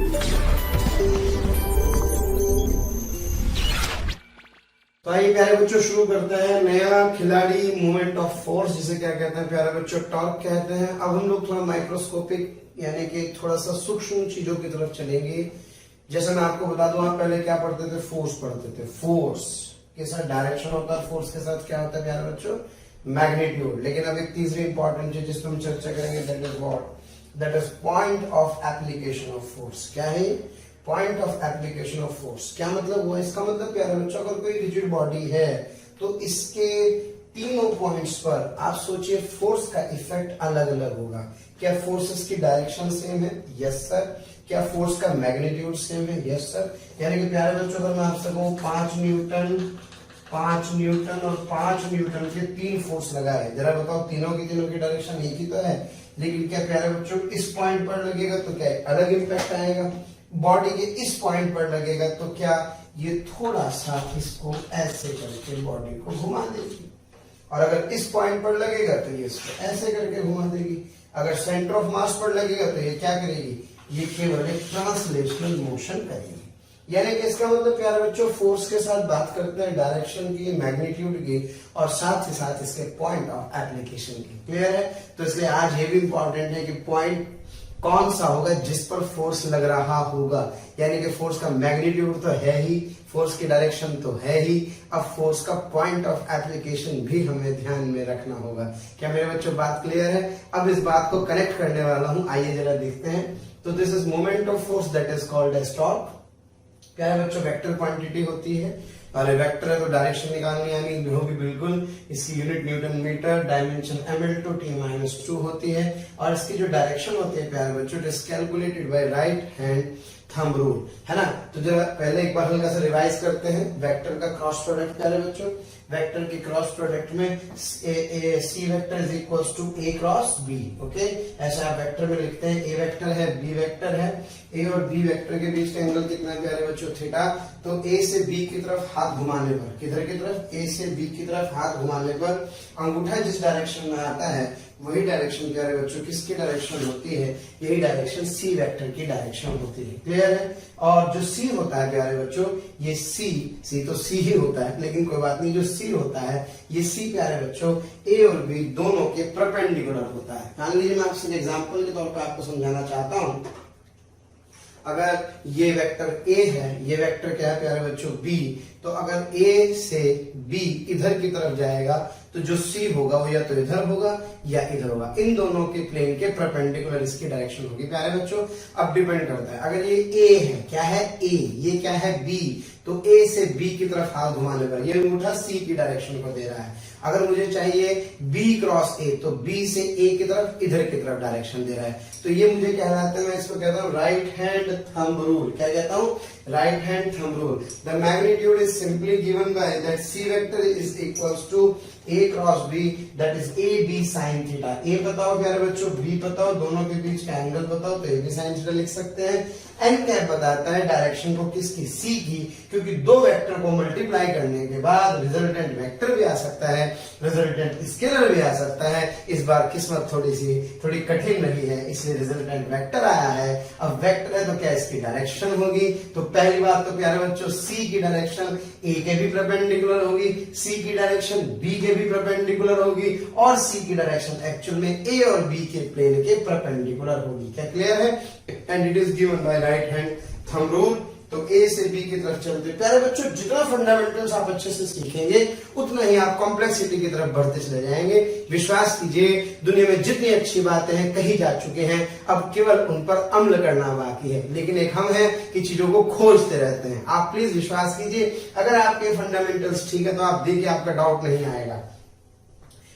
तो आइए प्यारे बच्चों शुरू करते हैं नया खिलाड़ी मूवमेंट ऑफ फोर्स, जिसे क्या कहते हैं प्यारे बच्चों, टॉर्क कहते हैं। अब हम लोग थोड़ा माइक्रोस्कोपिक यानी कि थोड़ा सा सूक्ष्म चीजों की तरफ चलेंगे। जैसे मैं आपको बता दूं, आप पहले क्या पढ़ते थे, फोर्स पढ़ते थे। फोर्स के साथ डायरेक्शन होता है, फोर्स के साथ क्या होता है प्यारे बच्चों, मैग्नीट्यूड। लेकिन अब एक तीसरी इंपॉर्टेंट चीज जिस पर हम चर्चा करेंगे, that is what, that is point of application of force. क्या है point of application of force? क्या मतलब हुआ इसका? मतलब प्यारे बच्चों, अगर कोई रिजिड बॉडी है तो इसके तीनों पॉइंट्स पर आप सोचिए फोर्स का इफेक्ट अलग अलग होगा। क्या फोर्सेस की डायरेक्शन सेम है? Yes sir. क्या फोर्स का मैग्नीट्यूड सेम है? Yes sir. यानी कि प्यारे बच्चों, अगर मैं आपसे कहूं 5 न्यूटन और 5 न्यूटन के 3 फोर्स लगाए, जरा बताओ तीनों की डायरेक्शन एक ही तो है, लेकिन क्या प्यारे बच्चों इस पॉइंट पर लगेगा तो क्या अलग इंपैक्ट आएगा, बॉडी के इस पॉइंट पर लगेगा तो क्या ये थोड़ा सा इसको ऐसे करके बॉडी को घुमा देगी, और अगर इस पॉइंट पर लगेगा तो ये इसको ऐसे करके घुमा देगी। अगर सेंटर ऑफ मास पर लगेगा तो ये क्या करेगी, ये केवल एक ट्रांसलेशनल मोशन करेगी। यानी कि इसका मतलब प्यारे बच्चों, फोर्स के साथ बात करते हैं डायरेक्शन की, मैग्नीट्यूड की, और साथ ही साथ इसके पॉइंट ऑफ एप्लीकेशन की। क्लियर है? तो इसलिए आज ये भी इंपॉर्टेंट है कि पॉइंट कौन सा होगा जिस पर फोर्स लग रहा होगा। यानी कि फोर्स का मैग्नीट्यूड तो है ही, फोर्स की डायरेक्शन तो है ही, अब फोर्स का पॉइंट ऑफ एप्लीकेशन भी हमें ध्यान में रखना होगा। क्या मेरे बच्चों बात क्लियर है? अब इस बात को कनेक्ट करने वाला हूं, आइए जरा देखते हैं। तो this is moment of force that is called as torque. क्या है बच्चों, वेक्टर क्वांटिटी होती है, और वेक्टर है तो डायरेक्शन निकालनी आनी होगी बिल्कुल। इसकी unit Newton metre, dimension ml/t-2 होती है, और इसकी जो डायरेक्शन होती है प्यारे बच्चों, it is calculated by right hand thumb rule, है ना। तो जरा पहले एक बार हल्का सा रिवाइज करते हैं। वेक्टर का क्रॉस प्रोडक्ट प्यारे बच्चों, वेक्टर के क्रॉस प्रोडक्ट में C vector is equal to A cross B. Okay, ऐसा आप वेक्टर में लिखते हैं। ए वेक्टर है, बी वेक्टर है, ए और बी वेक्टर के बीच का एंगल कितना है प्यारे बच्चों, थीटा। तो ए से बी की तरफ हाथ घुमाने पर, किधर की तरफ, ए से बी की तरफ हाथ घुमाने पर अंगूठा जिस डायरेक्शन में आता है वही डायरेक्शन प्यारे बच्चों किसकी डायरेक्शन होती है, यही डायरेक्शन सी वेक्टर की डायरेक्शन होती है। क्लियर है? और जो सी होता है प्यारे बच्चों, ये सी तो सी ही होता है, लेकिन कोई बात नहीं, जो सी होता है ये सी प्यारे बच्चों ए और बी दोनों के परपेंडिकुलर होता है। मान लीजिए मैं आपसे एग्जांपल के तौर पर आपको समझाना चाहता हूं। अगर ये वेक्टर ए है, ये वेक्टर क्या है प्यारे बच्चों, बी, तो अगर ए से बी इधर की तरफ जाएगा तो जो सी होगा वो या तो इधर होगा या इधर होगा। इन दोनों के प्लेन के परपेंडिकुलर इसकी डायरेक्शन होगी प्यारे बच्चों। अब डिपेंड करता है, अगर ये ए है, क्या है ए, ये क्या है बी, तो ए से बी की तरफ हाथ घुमाने पर ये अंगूठा सी की डायरेक्शन को दे रहा है। अगर मुझे चाहिए बी क्रॉस ए, तो बी से ए की तरफ इधर की तरफ डायरेक्शन दे रहा है, तो ये मुझे कहलाता है, मैं इसको कहता हूं राइट हैंड थंब रूल। क्या कहता हूं? Right hand thumb rule. The magnitude is simply given by that C vector is equals to A cross B, that is A B sine theta. ए बताओ प्यारे बच्चों, बी बताओ, दोनों के बीच का एंगल बताओ, तो ए बी साइन थीटा लिख सकते हैं। एन क्या बताता है डायरेक्शन को, किसकी, सी की, क्योंकि दो वेक्टर को मल्टीप्लाई करने के बाद रिजल्टेंट वेक्टर भी आ सकता है, रिजल्टेंट स्केलर भी आ सकता है। इस बार किस्मत थोड़ी कठिन रही है, इसलिए रिजल्टेंट वेक्टर आया है। अब वेक्टर है तो क्या इसकी डायरेक्शन होगी, तो पहली बात तो प्यारे बच्चों सी की डायरेक्शन ए के भी परपेंडिकुलर होगी, सी की डायरेक्शन बी के भी परपेंडिकुलर होगी, और सी की डायरेक्शन एक्चुअल में ए और बी के प्लेन के परपेंडिकुलर होगी। क्या क्लियर है? And it is given by right hand thumb rule. तो ए से बी की तरफ चलते प्यारे बच्चों, जितना फंडामेंटल्स आप अच्छे से सीखेंगे उतना ही आप कॉम्प्लेक्सिटी की तरफ बढ़ते चले जाएंगे। विश्वास कीजिए, दुनिया में जितनी अच्छी बातें हैं कही जा चुके हैं, अब केवल उन पर अमल करना बाकी है। लेकिन एक हम हैं कि चीजों को खोजते रहते हैं। आप प्लीज विश्वास कीजिए, अगर आपके फंडामेंटल्स ठीक है तो आप देखिए आपका डाउट नहीं आएगा।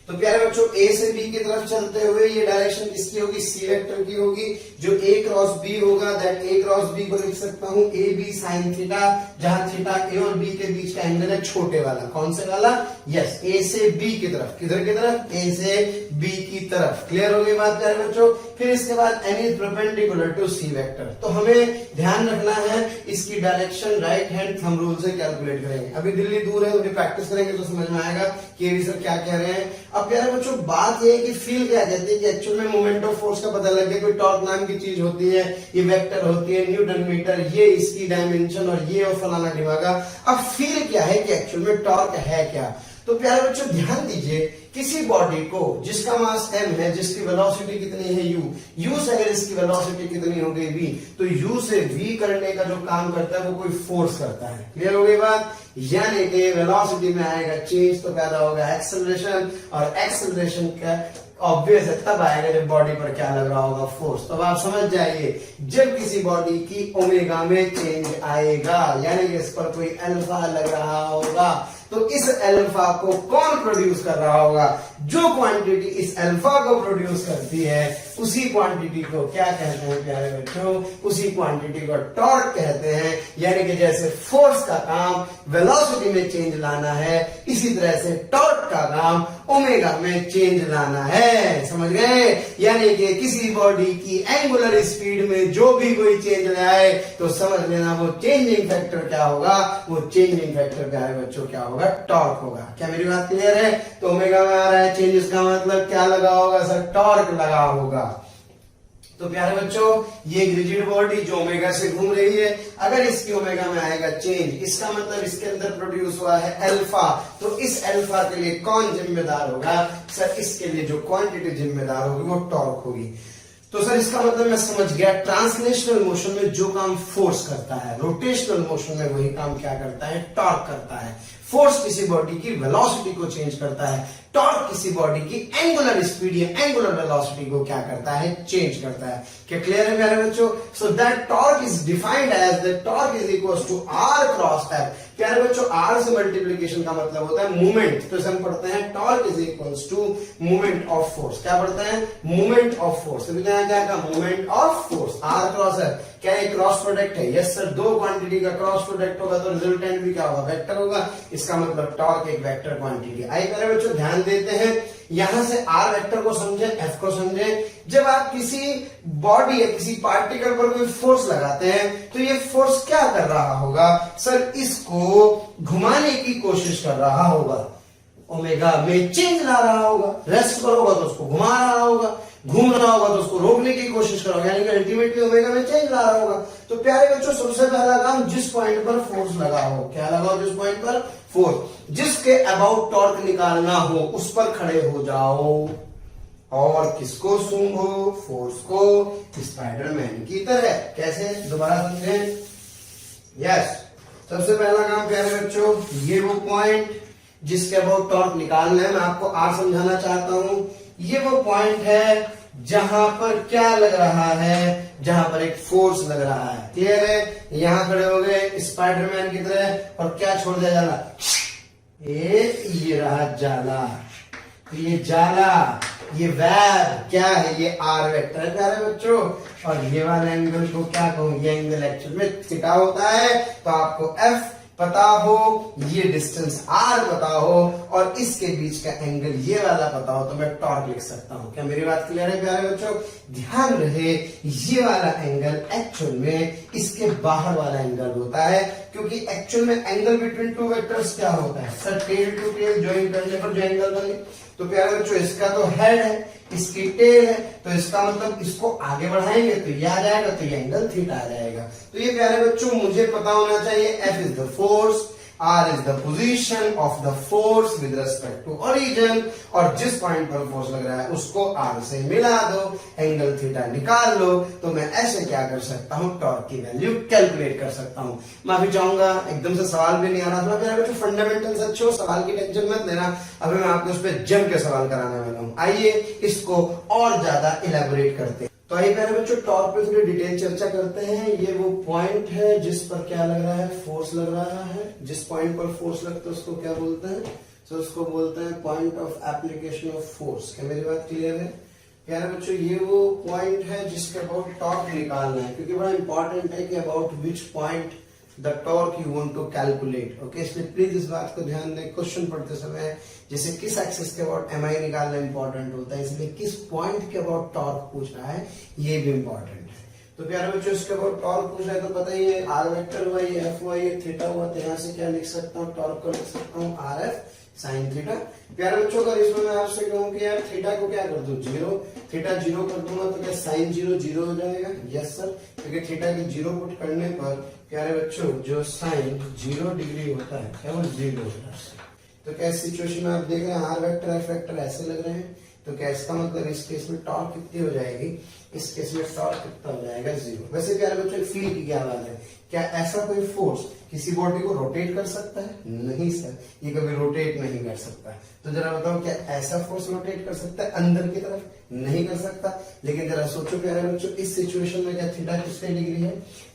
तो प्यारे बच्चों ए से बी की तरफ चलते हुए ये डायरेक्शन किसकी होगी, सी वेक्टर की होगी। जो ए क्रॉस बी होगा, दैट ए क्रॉस बी को लिख सकता हूं ए बी साइन थीटा, जहां थीटा ए और बी के बीच का एंगल है छोटे वाला। कौन से वाला? यस, ए से बी की तरफ। किधर की तरफ? ए से बी की तरफ। क्लियर हो गई बात प्यारे बच्चों? फिर इसके बाद n is perpendicular to c vector. तो हमें ध्यान रखना है इसकी direction right hand thumb rule से कैलकुलेट करेंगे। अभी दिल्ली दूर है, थोड़ी प्रैक्टिस करेंगे तो समझ में आएगा कि ये सर क्या कह रहे हैं। अब प्यारे बच्चों बात ये है कि फील क्या कहती है कि एक्चुअल में मोमेंट ऑफ फोर्स का पता लग गया, कोई टॉर्क नाम की चीज होती है, ये वेक्टर होती है न्यूटन मीटर, ये इसकी डायमेंशन और ये और फलाना ढिमागा। अब फील क्या है कि एक्चुअल में टॉर्क है क्या। तो प्यारे बच्चों ध्यान दीजिए, किसी बॉडी को जिसका मास m है, जिसकी वेलोसिटी कितनी है u से अगर इसकी वेलोसिटी कितनी हो गई v, तो u से v करने का जो काम करता है वो कोई फोर्स करता है। क्लियर हो गई बात। यानी कि वेलोसिटी में आएगा चेंज तो पैदा होगा एक्सेलरेशन, और एक्सेलरेशन का ऑब्वियस है तब आएगा जब बॉडी पर क्या लग रहा होगा फोर्स। तो आप समझ जाइए जब किसी बॉडी की ओमेगा में चेंज आएगा यानी कि इस पर कोई अल्फा लग रहा होगा, तो इस अल्फा को कौन प्रोड्यूस कर रहा होगा, जो क्वांटिटी इस अल्फा को प्रोड्यूस करती है उसी क्वांटिटी को क्या कहते हैं प्यारे बच्चों, उसी क्वांटिटी को टॉर्क कहते हैं। यानी कि जैसे फोर्स का काम वेलोसिटी में चेंज लाना है, इसी तरह से टॉर्क का काम ओमेगा में चेंज लाना है। समझ गए। यानी कि किसी बॉडी की एंगुलर स्पीड में जो भी कोई चेंज लाए तो समझ लेना वो चेंजिंग फैक्टर क्या होगा, वो चेंजिंग फैक्टर प्यारे बच्चों क्या होगा, टॉर्क होगा। क्या मेरी बात क्लियर है। तो ओमेगा में आ रहा है चेंज, इसका मतलब क्या लगा होगा सर, टॉर्क लगा होगा। तो प्यारे बच्चों ये रिजिड बॉडी जो ओमेगा से घूम रही है, अगर इसकी ओमेगा में आएगा चेंज, इसका मतलब इसके अंदर प्रोड्यूस हुआ है अल्फा, तो इस अल्फा के लिए कौन जिम्मेदार होगा सर, इसके लिए जो क्वांटिटी जिम्मेदार होगी वो टॉर्क होगी। तो सर इसका मतलब मैं समझ गया, ट्रांसलेशनल मोशन में जो काम फोर्स करता है, रोटेशनल मोशन में वही काम क्या करता है, टॉर्क करता है। फोर्स किसी बॉडी की वेलोसिटी को चेंज करता है, टॉर्क किसी बॉडी की एंगुलर स्पीड या एंगुलर वेलोसिटी को क्या करता है, चेंज करता है। क्या क्लियर है प्यारे बच्चों। So that torque is defined as the torque is equal to R cross F. प्यारे बच्चों आर से मल्टीप्लीकेशन का मतलब होता है मूवमेंट, तो हम पढ़ते हैं torque is equal to movement of force. क्या पढ़ते हैं, मूवमेंट ऑफ फोर्स। तो क्या movement of force, R cross F. क्या ये क्रॉस प्रोडक्ट है, यस सर। दो क्वांटिटी का क्रॉस प्रोडक्ट होगा तो रिजल्टेंट भी क्या होगा, वेक्टर होगा। इसका मतलब टॉर्क एक वेक्टर क्वांटिटी। आइए प्यारे बच्चों ध्यान देते हैं, यहां से आर वेक्टर को समझे, एफ को समझे। जब आप किसी बॉडी या किसी पार्टिकल पर कोई फोर्स लगाते हैं तो ये फोर्स क्या कर रहा होगा सर, इसको घुमाने की कोशिश कर रहा होगा, ओमेगा में चेंज ला रहा होगा। रेस्ट करोगा तो उसको घुमा रहा होगा, घूम रहा होगा तो उसको रोकने की कोशिश करोगे, यानी कि अल्टीमेटली ओमेगा में चेंज ला रहा होगा। तो प्यारे बच्चों सबसे पहला काम, जिस पॉइंट पर फोर्स लगा हो, क्या लगा हो, जिस पॉइंट पर फोर्स, जिसके अबाउट टॉर्क निकालना हो उस पर खड़े हो जाओ और किसको सूंघो, फोर्स को, स्पाइडरमैन की तरह। कैसे, दोबारा समझें। यस, सबसे पहला काम प्यारे बच्चों, ये वो पॉइंट जिसके अबाउट टॉर्क निकालना है, मैं आपको आर समझाना चाहता हूं। ये वो पॉइंट है जहां पर क्या लग रहा है, जहां पर एक फोर्स लग रहा है। क्लियर है। यहां खड़े हो गए स्पाइडरमैन की तरह और क्या छोड़ दिया, जाला। ये रहा जाला, तो ये जाला, ये वेब क्या है, ये आर वेक्टर है प्यारे बच्चों। और ये वाला एंगल को क्या कहूं, ये एंगल एक्चुअल में थीटा होता है। तो आपको एफ पता हो, ये डिस्टेंस आर पता हो और इसके बीच का एंगल ये वाला पता हो तो मैं टॉर्क लिख सकता हूं। क्या मेरी बात क्लियर है प्यारे बच्चों। ध्यान रहे ये वाला एंगल एक्चुअल में इसके बाहर वाला एंगल होता है, क्योंकि एक्चुअल में एंगल बिटवीन टू वेक्टर्स क्या होता है sir, tail to tail join करने पर जो एंगल बने। तो प्यारे बच्चों इसका तो हेड है, इसकी टेल है, तो इसका मतलब इसको आगे बढ़ाएंगे तो ये आ जाएगा, तो ये एंगल थीटा आ जाएगा। तो ये प्यारे बच्चों मुझे पता होना चाहिए, F is the force, R is the position of the force with respect to origin, और जिस पॉइंट पर फोर्स लग रहा है उसको आर से मिला दो, एंगल थीटा निकाल लो। तो मैं ऐसे क्या कर सकता हूं, टॉर्क की वैल्यू कैलकुलेट कर सकता हूं। माफी चाहूंगा एकदम से सवाल भी नहीं आ रहा था मेरे बच्चों, फंडामेंटल्स अच्छे हो, सवाल की टेंशन मत लेना, अभी मैं आपको उस पर जम के सवाल कराने वाला हूं। आइए इसको और ज्यादा इलेबोरेट करते हैं। तो आइए प्यारे बच्चों टॉर्क पे थोड़ी डिटेल चर्चा करते हैं। ये वो पॉइंट है जिस पर क्या लग रहा है, फोर्स लग रहा है। जिस पॉइंट पर फोर्स लगता है उसको क्या बोलते हैं, तो उसको बोलते हैं point of application of force. क्या मेरी बात क्लियर है प्यारे बच्चों। ये वो पॉइंट है जिसके अबाउट टॉर्क निकालना है, क्योंकि बड़ा इंपॉर्टेंट है कि about which point the torque you want to calculate. Okay, इसलिए प्लीज इस बात को ध्यान दें, क्वेश्चन पढ़ते समय जैसे किस एक्सिस के अबाउट एम आई निकालना इंपॉर्टेंट होता है, इसलिए किस पॉइंट के अबाउट टॉर्क पूछ रहा है ये भी इंपॉर्टेंट है। तो प्यारे बच्चों, इसके अबाउट टॉर्क पूछ रहा है तो पता ही है, आर वेक्टर हुआ, ये एफ हुआ, ये थीटा हुआ, तो यहाँ से क्या लिख सकता हूँ, टॉर्क को लिख सकता हूँ आर एफ साइन थीटा। प्यारे बच्चों, अगर इसमें मैं आपसे कहूँ कि यार थीटा को क्या कर दूं, जीरो, थीटा जीरो कर दूंगा तो क्या साइन जीरो जीरो हो जाएगा? यस सर, क्योंकि थीटा की जीरो पुट करने पर प्यारे बच्चों जो साइन 0 डिग्री होता है केवल 0 होता है। तो क्या इस सिचुएशन में आप देख रहे हैं आर वेक्टर एफ वेक्टर ऐसे लग रहे हैं, तो क्या इसका मतलब इस केस में टॉर्क कितनी हो जाएगी, इस केस में टॉर्क कितना हो जाएगा, 0। वैसे प्यारे बच्चों फील की क्या बात है, क्या ऐसा कोई फोर्स किसी बॉडी को रोटेट कर सकता है? नहीं सर, ये कभी रोटेट नहीं कर सकता। तो जरा बताओ, क्या ऐसा फोर्स रोटेट कर सकता है अंदर की तरफ? नहीं कर सकता। लेकिन जरा सोचो प्यारे बच्चों, इस सिचुएशन में क्या थीटा कितने डिग्री है,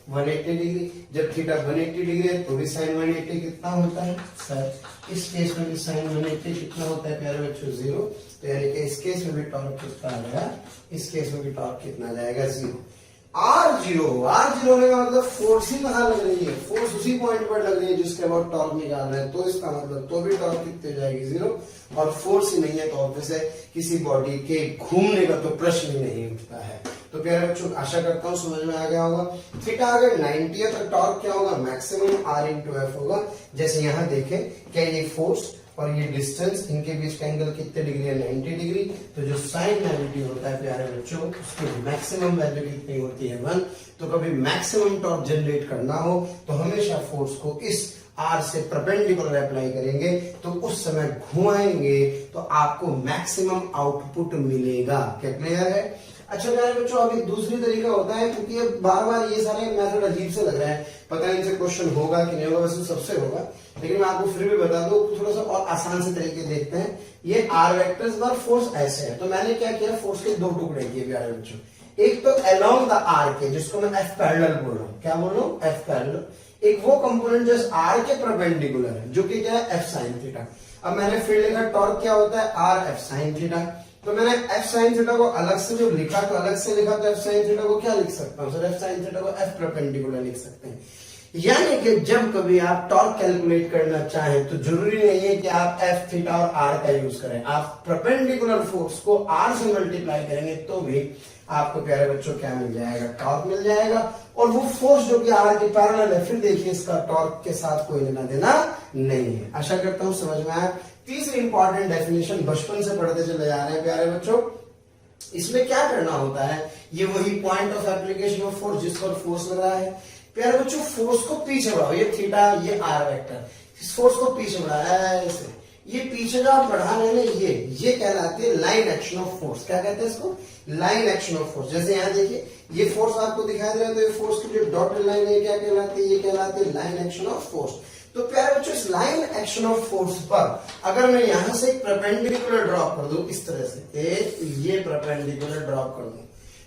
180 डिग्री। जब थीटा 180 डिग्री है तो भी साइन 180 कितना होता है सर? इस केस में भी साइन 180 कितना होता है प्यारे बच्चों, 0। तो यानी कि इस केस में भी टॉर्क कितना आ जाएगा, इस केस में भी टॉर्क कितना जाएगा, 0। R0 होने का मतलब फोर्स ही कहाँ लग रही है, फोर्स उसी पॉइंट पर लग रही है जिसके बाद टॉर्क निकाल रहे हैं, तो इसका मतलब तो भी टॉर्क कितनी जाएगी, 0। और फोर्स ही नहीं है तो ऑब्वियस है किसी बॉडी के घूमने का तो प्रश्न ही नहीं उठता है। तो प्यारे बच्चों, आशा करता हूँ समझ में आ गया होगा। थीटा अगर 90 है तो टॉर्क क्या होगा, मैक्सिमम R इंटू एफ होगा। जैसे यहाँ देखें, क्या ये फोर्स और ये डिस्टेंस, इनके बीच का एंगल कितने डिग्री है, 90 डिग्री। तो जो साइन 90 होता है प्यारे बच्चों, उसकी मैक्सिमम वैल्यू कितनी होती है, 1। तो कभी मैक्सिमम टॉर्क जनरेट करना हो तो हमेशा फोर्स को इस आर से परपेंडिकुलर अप्लाई करेंगे, तो उस समय घुमाएंगे तो आपको मैक्सिमम आउटपुट मिलेगा। क्या क्लियर है? अच्छा प्यारे बच्चों, अभी दूसरी तरीका होता है, क्योंकि ये बार बार ये सारे मेथड अजीब से लग रहे हैं, पता नहीं इनसे क्वेश्चन होगा कि नहीं होगा, वैसे सबसे होगा, लेकिन मैं आपको फिर भी बता दूं, थोड़ा सा और आसान से तरीके देखते हैं। ये आर वेक्टर्स पर फोर्स ऐसे है, तो मैंने क्या किया, फोर्स के 2 टुकड़े किए प्यारे बच्चों। एक तो अलोंग द आर के, जिसको मैं एफ पैरेलल बोल रहा हूँ, क्या बोल रहा हूँ, एफ पैरेलल। एक वो कंपोनेंट जो आर के परपेंडिकुलर है, जो कि क्या है, एफ साइन थीटा। अब मैंने फिर लिखा टॉर्क क्या होता है, आर एफ साइन थीटा। तो मैंने एफ साइन थीटा को अलग से जो लिखा, तो अलग से लिखा, तो एफ साइन थीटा को क्या लिख सकता हूँ सर, एफ साइन थीटा को एफ परपेंडिकुलर लिख सकते हैं। यानी कि जब कभी आप टॉर्क कैलकुलेट करना चाहें तो जरूरी नहीं है कि आप एफ थीटा और आर का यूज करें, आप परपेंडिकुलर फोर्स को आर से मल्टीप्लाई करेंगे तो भी आपको प्यारे बच्चों क्या मिल जाएगा, टॉर्क मिल जाएगा। और वो फोर्स जो कि आर के पैरेलल है, फिर देखिए इसका टॉर्क के साथ कोई लेना देना नहीं है। आशा करता हूं समझ में आया। तीसरी इंपॉर्टेंट डेफिनेशन बचपन से पढ़ते चले जा रहे हैं प्यारे बच्चों, इसमें क्या करना होता है, ये वही point of application of force जिस पर फोर्स लग रहा है। प्यारे बच्चों, फोर्स को पीछे बढ़ाओ, ये थीटा ये आर वेक्टर, इस फोर्स को पीछे बढ़ाया है ऐसे, ये पीछे जो आप बढ़ा रहे हैं ये कहलाती है लाइन एक्शन ऑफ फोर्स। क्या कहते हैं इसको, लाइन एक्शन ऑफ फोर्स। जैसे यहाँ देखिए ये फोर्स आपको दिखाई दे रहा है, तो ये फोर्स की जो डॉटेड लाइन है क्या कहलाती है, ये कहलाती है लाइन एक्शन ऑफ फोर्स। तो प्यारे बच्चों, इस लाइन एक्शन ऑफ फोर्स पर अगर मैं यहां से एक परपेंडिकुलर ड्रॉप कर दूं, इस तरह से एक ये परपेंडिकुलर ड्रॉप कर दूं,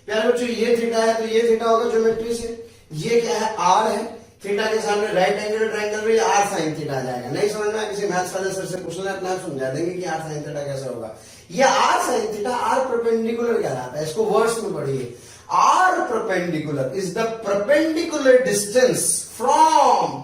प्यारे बच्चों ये थीटा है तो ये थीटा होगा ज्योमेट्री से, ये क्या है, आर है, थीटा के सामने राइट एंगल ट्रायंगल में आर साइन थीटा आ जाएगा। नहीं समझ में, किसी मैथ्स वाले सर से पूछना, अपना समझा देंगे कि आर साइन थीटा कैसे होगा। ये R sine theta R perpendicular कहलाता है, इसको वर्ड्स में पढ़िए। R perpendicular is the perpendicular distance from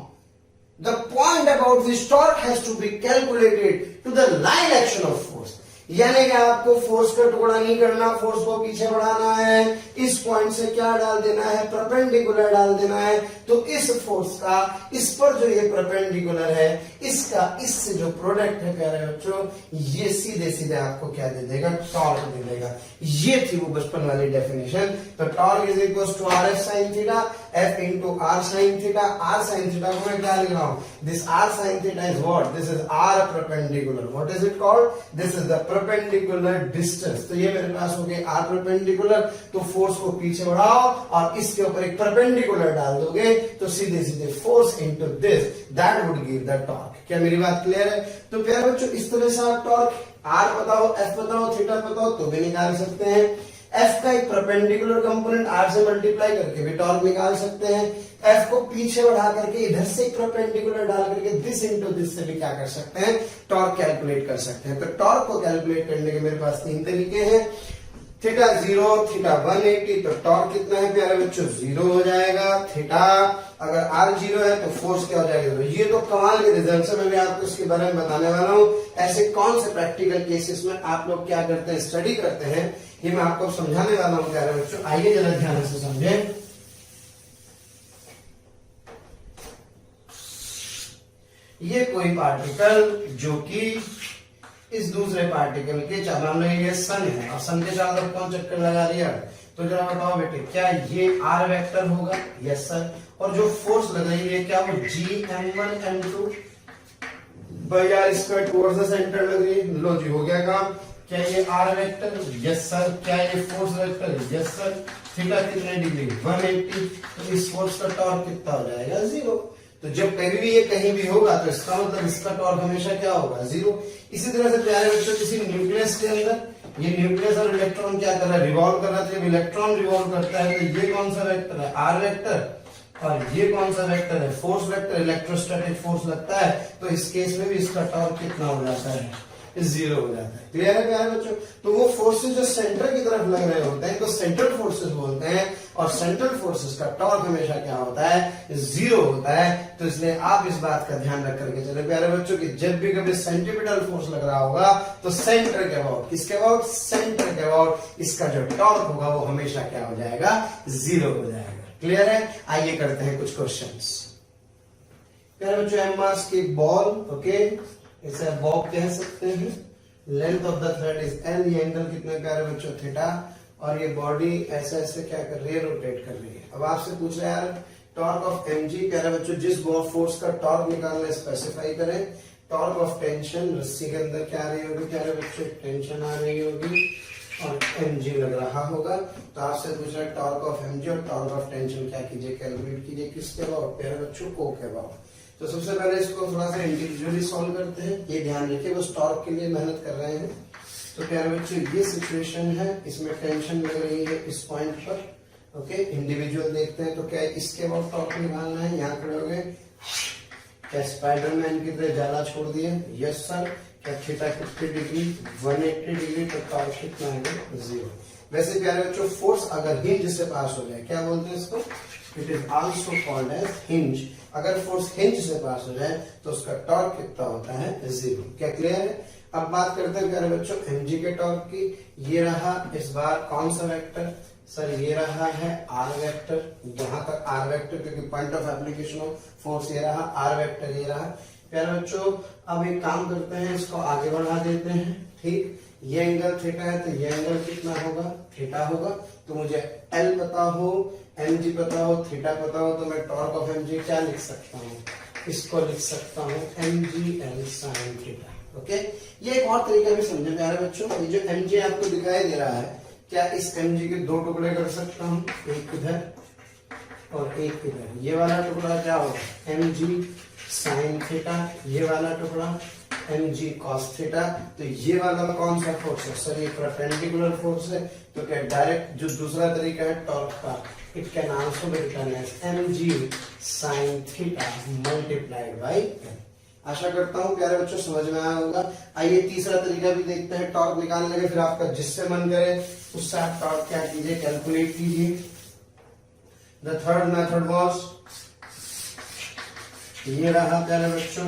the point about which torque has to be calculated to the line action of force। यानी कि आपको फोर्स का टुकड़ा नहीं करना, फोर्स को पीछे बढ़ाना है, इस पॉइंट से क्या डाल देना है, परपेंडिकुलर डाल देना है। तो इस फोर्स का इस पर जो ये परपेंडिकुलर है, इसका इससे जो प्रोडक्ट है प्यारे बच्चों, ये सीधे सीधे आपको क्या दे देगा, टॉर्क दे देगा। ये थी वो बचपन वाली डेफिनेशन। तो torque is equal to R F sine theta, F into R sine theta. R sine theta को मैं क्या लिख रहा हूं, this R sine theta is what, this is R perpendicular. What is it called, this is the perpendicular distance. तो ये मेरे पास हो गया आर परपेंडिकुलर। तो फोर्स को पीछे बढ़ाओ और इसके ऊपर एक परपेंडिकुलर डाल दोगे तो सीधे सीधे force into this, that would give the torque. क्या मेरी बात क्लियर है? तो प्यारे बच्चों, इस तरह से आप टॉर्क आर बताओ, एफ बताओ, थीटा बताओ तो भी निकाल सकते हैं। एफ का एक परपेंडिकुलर कंपोनेंट आर से मल्टीप्लाई करके भी टॉर्क निकाल सकते हैं। एफ को पीछे बढ़ा करके इधर से एक परपेंडिकुलर डाल करके दिस इंटू दिस से भी क्या कर सकते हैं, टॉर्क कैलकुलेट कर सकते हैं। तो टॉर्क को कैलकुलेट करने के मेरे पास 3 तरीके हैं। थीटा 0, थीटा 180, तो टॉर्क कितना है प्यारे बच्चों, 0 हो जाएगा। थीटा अगर आर जीरो है तो फोर्स क्या हो जाएगा जीरो। ये तो कमाल के रिजल्ट है, मैं भी आपको इसके बारे में बताने वाला हूँ। ऐसे कौन से प्रैक्टिकल केसेस में आप लोग क्या करते हैं, स्टडी करते हैं, ये मैं आपको समझाने वाला हूँ प्यारे बच्चों। आइए जरा ध्यान से समझें। ये कोई पार्टिकल जो कि इस दूसरे पार्टिकल के मान लो ये सन है और सन के चारों तरफ कौन चक्कर लगा रही है, तो जरा बताओ बेटे क्या ये आर वेक्टर होगा? Yes sir. और जो फोर्स लग रही है क्या वो Gm1m2 by R square towards the centre लग रही है। लो जी हो गया काम। क्या ये आर वेक्टर? Yes sir. क्या ये force vector? Yes sir. Theta कितने डिग्री? 180। तो इस फोर्स का टॉर्क कितना हो जाएगा? जीरो। तो जब कभी भी ये कहीं भी होगा तो इसका मतलब इसका टॉर्क हमेशा क्या होगा? जीरो। इसी तरह से प्यारे बच्चों किसी न्यूक्लियस के अंदर ये न्यूक्लियस और इलेक्ट्रॉन क्या कर रहा है? रिवॉल्व कर रहा है। जब इलेक्ट्रॉन रिवॉल्व करता है तो ये कौन सा वेक्टर है? R vector. और ये कौन सा वेक्टर है? Force vector. इलेक्ट्रोस्टैटिक फोर्स लगता है तो इस केस में भी इसका टॉर्क कितना हो जाता है? जीरो हो जाता है। क्लियर है प्यारे बच्चों? तो वो फोर्सेस जो सेंटर की तरफ लग रहे होते हैं तो सेंट्रल फोर्सेस बोलते हैं, और सेंट्रल फोर्सेस का टॉर्क हमेशा क्या होता है? जीरो होता है। तो इसलिए आप इस बात का ध्यान रख करके चले प्यारे बच्चों कि जब भी कभी सेंट्रीपिटल फोर्स लग रहा होगा तो सेंटर के अबाउट, किसके अबाउट? सेंटर के अबाउट इसका जो टॉर्क होगा वो हमेशा क्या हो जाएगा? जीरो हो जाएगा। क्लियर है? आइए करते हैं कुछ क्वेश्चंस। प्यारे बच्चों एम मास की बॉल, ओके, इसे बॉब कह सकते हैं। Length of the thread is L. ये एंगल कितने प्यारे बच्चों? थीटा। और ये बॉडी ऐसे ऐसे क्या कर रही है? रोटेट कर रही है। अब आपसे पूछ रहे हैं यार टॉर्क ऑफ एम जी। प्यारे बच्चों जिस फोर्स का टॉर्क निकालना स्पेसिफाई करें। टॉर्क ऑफ टेंशन, रस्सी के अंदर क्या आ रही होगी प्यारे बच्चों? टेंशन आ रही होगी और एम जी लग रहा होगा। तो आपसे पूछ रहा है टॉर्क ऑफ एम जी और टॉर्क ऑफ टेंशन क्या कीजिए? कैलकुलेट कीजिए। किसके अबाउट प्यारे बच्चों? को के अबाउट। तो सबसे पहले इसको थोड़ा सा इंडिविजुअली सॉल्व करते हैं। ये ध्यान रखिए वो टॉर्क के लिए मेहनत कर रहे हैं। तो प्यारे बच्चों ये सिचुएशन है, इसमें टेंशन लग रही है इस पॉइंट पर। ओके, इंडिविजुअल देखते हैं तो क्या इसके अबाउट टॉर्क निकालना है। यहाँ खड़े हो गए, क्या स्पाइडरमैन की तरह जाला छोड़ दिए? Yes sir. क्या थीटा कितनी डिग्री? 180 डिग्री। तो टॉर्क कितना है? जीरो। वैसे प्यारे बच्चों फोर्स अगर हिंज से पास हो जाए क्या बोलते हैं इसको? It is also called as hinge. अगर फोर्स हिंज से पास हो जाए तो उसका टॉर्क कितना होता है? जीरो। क्या क्लियर है? अब बात करते हैं प्यारे बच्चों एमजी के टॉर्क की। ये रहा इस बार कौन सा वेक्टर? सर ये रहा है आर वेक्टर। यहां तक आर वेक्टर क्योंकि point of application of force ये रहा, आर वेक्टर ये रहा। प्यारे बच्चों अब एक काम करते हैं, इसको आगे बढ़ा देते हैं। ठीक, ये एंगल थीटा है तो ये एंगल कितना होगा? थीटा होगा। तो मुझे एल पता हो, एम जी पता हो, थीटा पता हो, तो मैं टॉर्क ऑफ एम जी क्या लिख सकता हूँ? इसको लिख सकता हूँ M G L sine theta. Okay, ये एक और तरीका भी समझे प्यारे बच्चों। ये जो एम जी आपको दिखाई दे रहा है, क्या इस एम जी के दो टुकड़े कर सकता हूँ? एक इधर और एक इधर। ये वाला टुकड़ा क्या होगा? M G sine theta. ये वाला टुकड़ा एम जी कॉस थीटा। तो ये वाला कौन सा फोर्स है? सर ये परपेंडिकुलर फोर्स है। तो क्या डायरेक्ट जो दूसरा तरीका है टॉर्क का, it can also be written as M G sine theta multiplied by L. आशा करता हूं प्यारे बच्चों समझ में आया होगा। आइए तीसरा तरीका भी देखते हैं टॉर्क निकालने के। फिर आपका जिससे मन करे उससे आप टॉर्क क्या कीजिए? कैलकुलेट कीजिए। द थर्ड मेथड वाज, ये रहा प्यारे बच्चों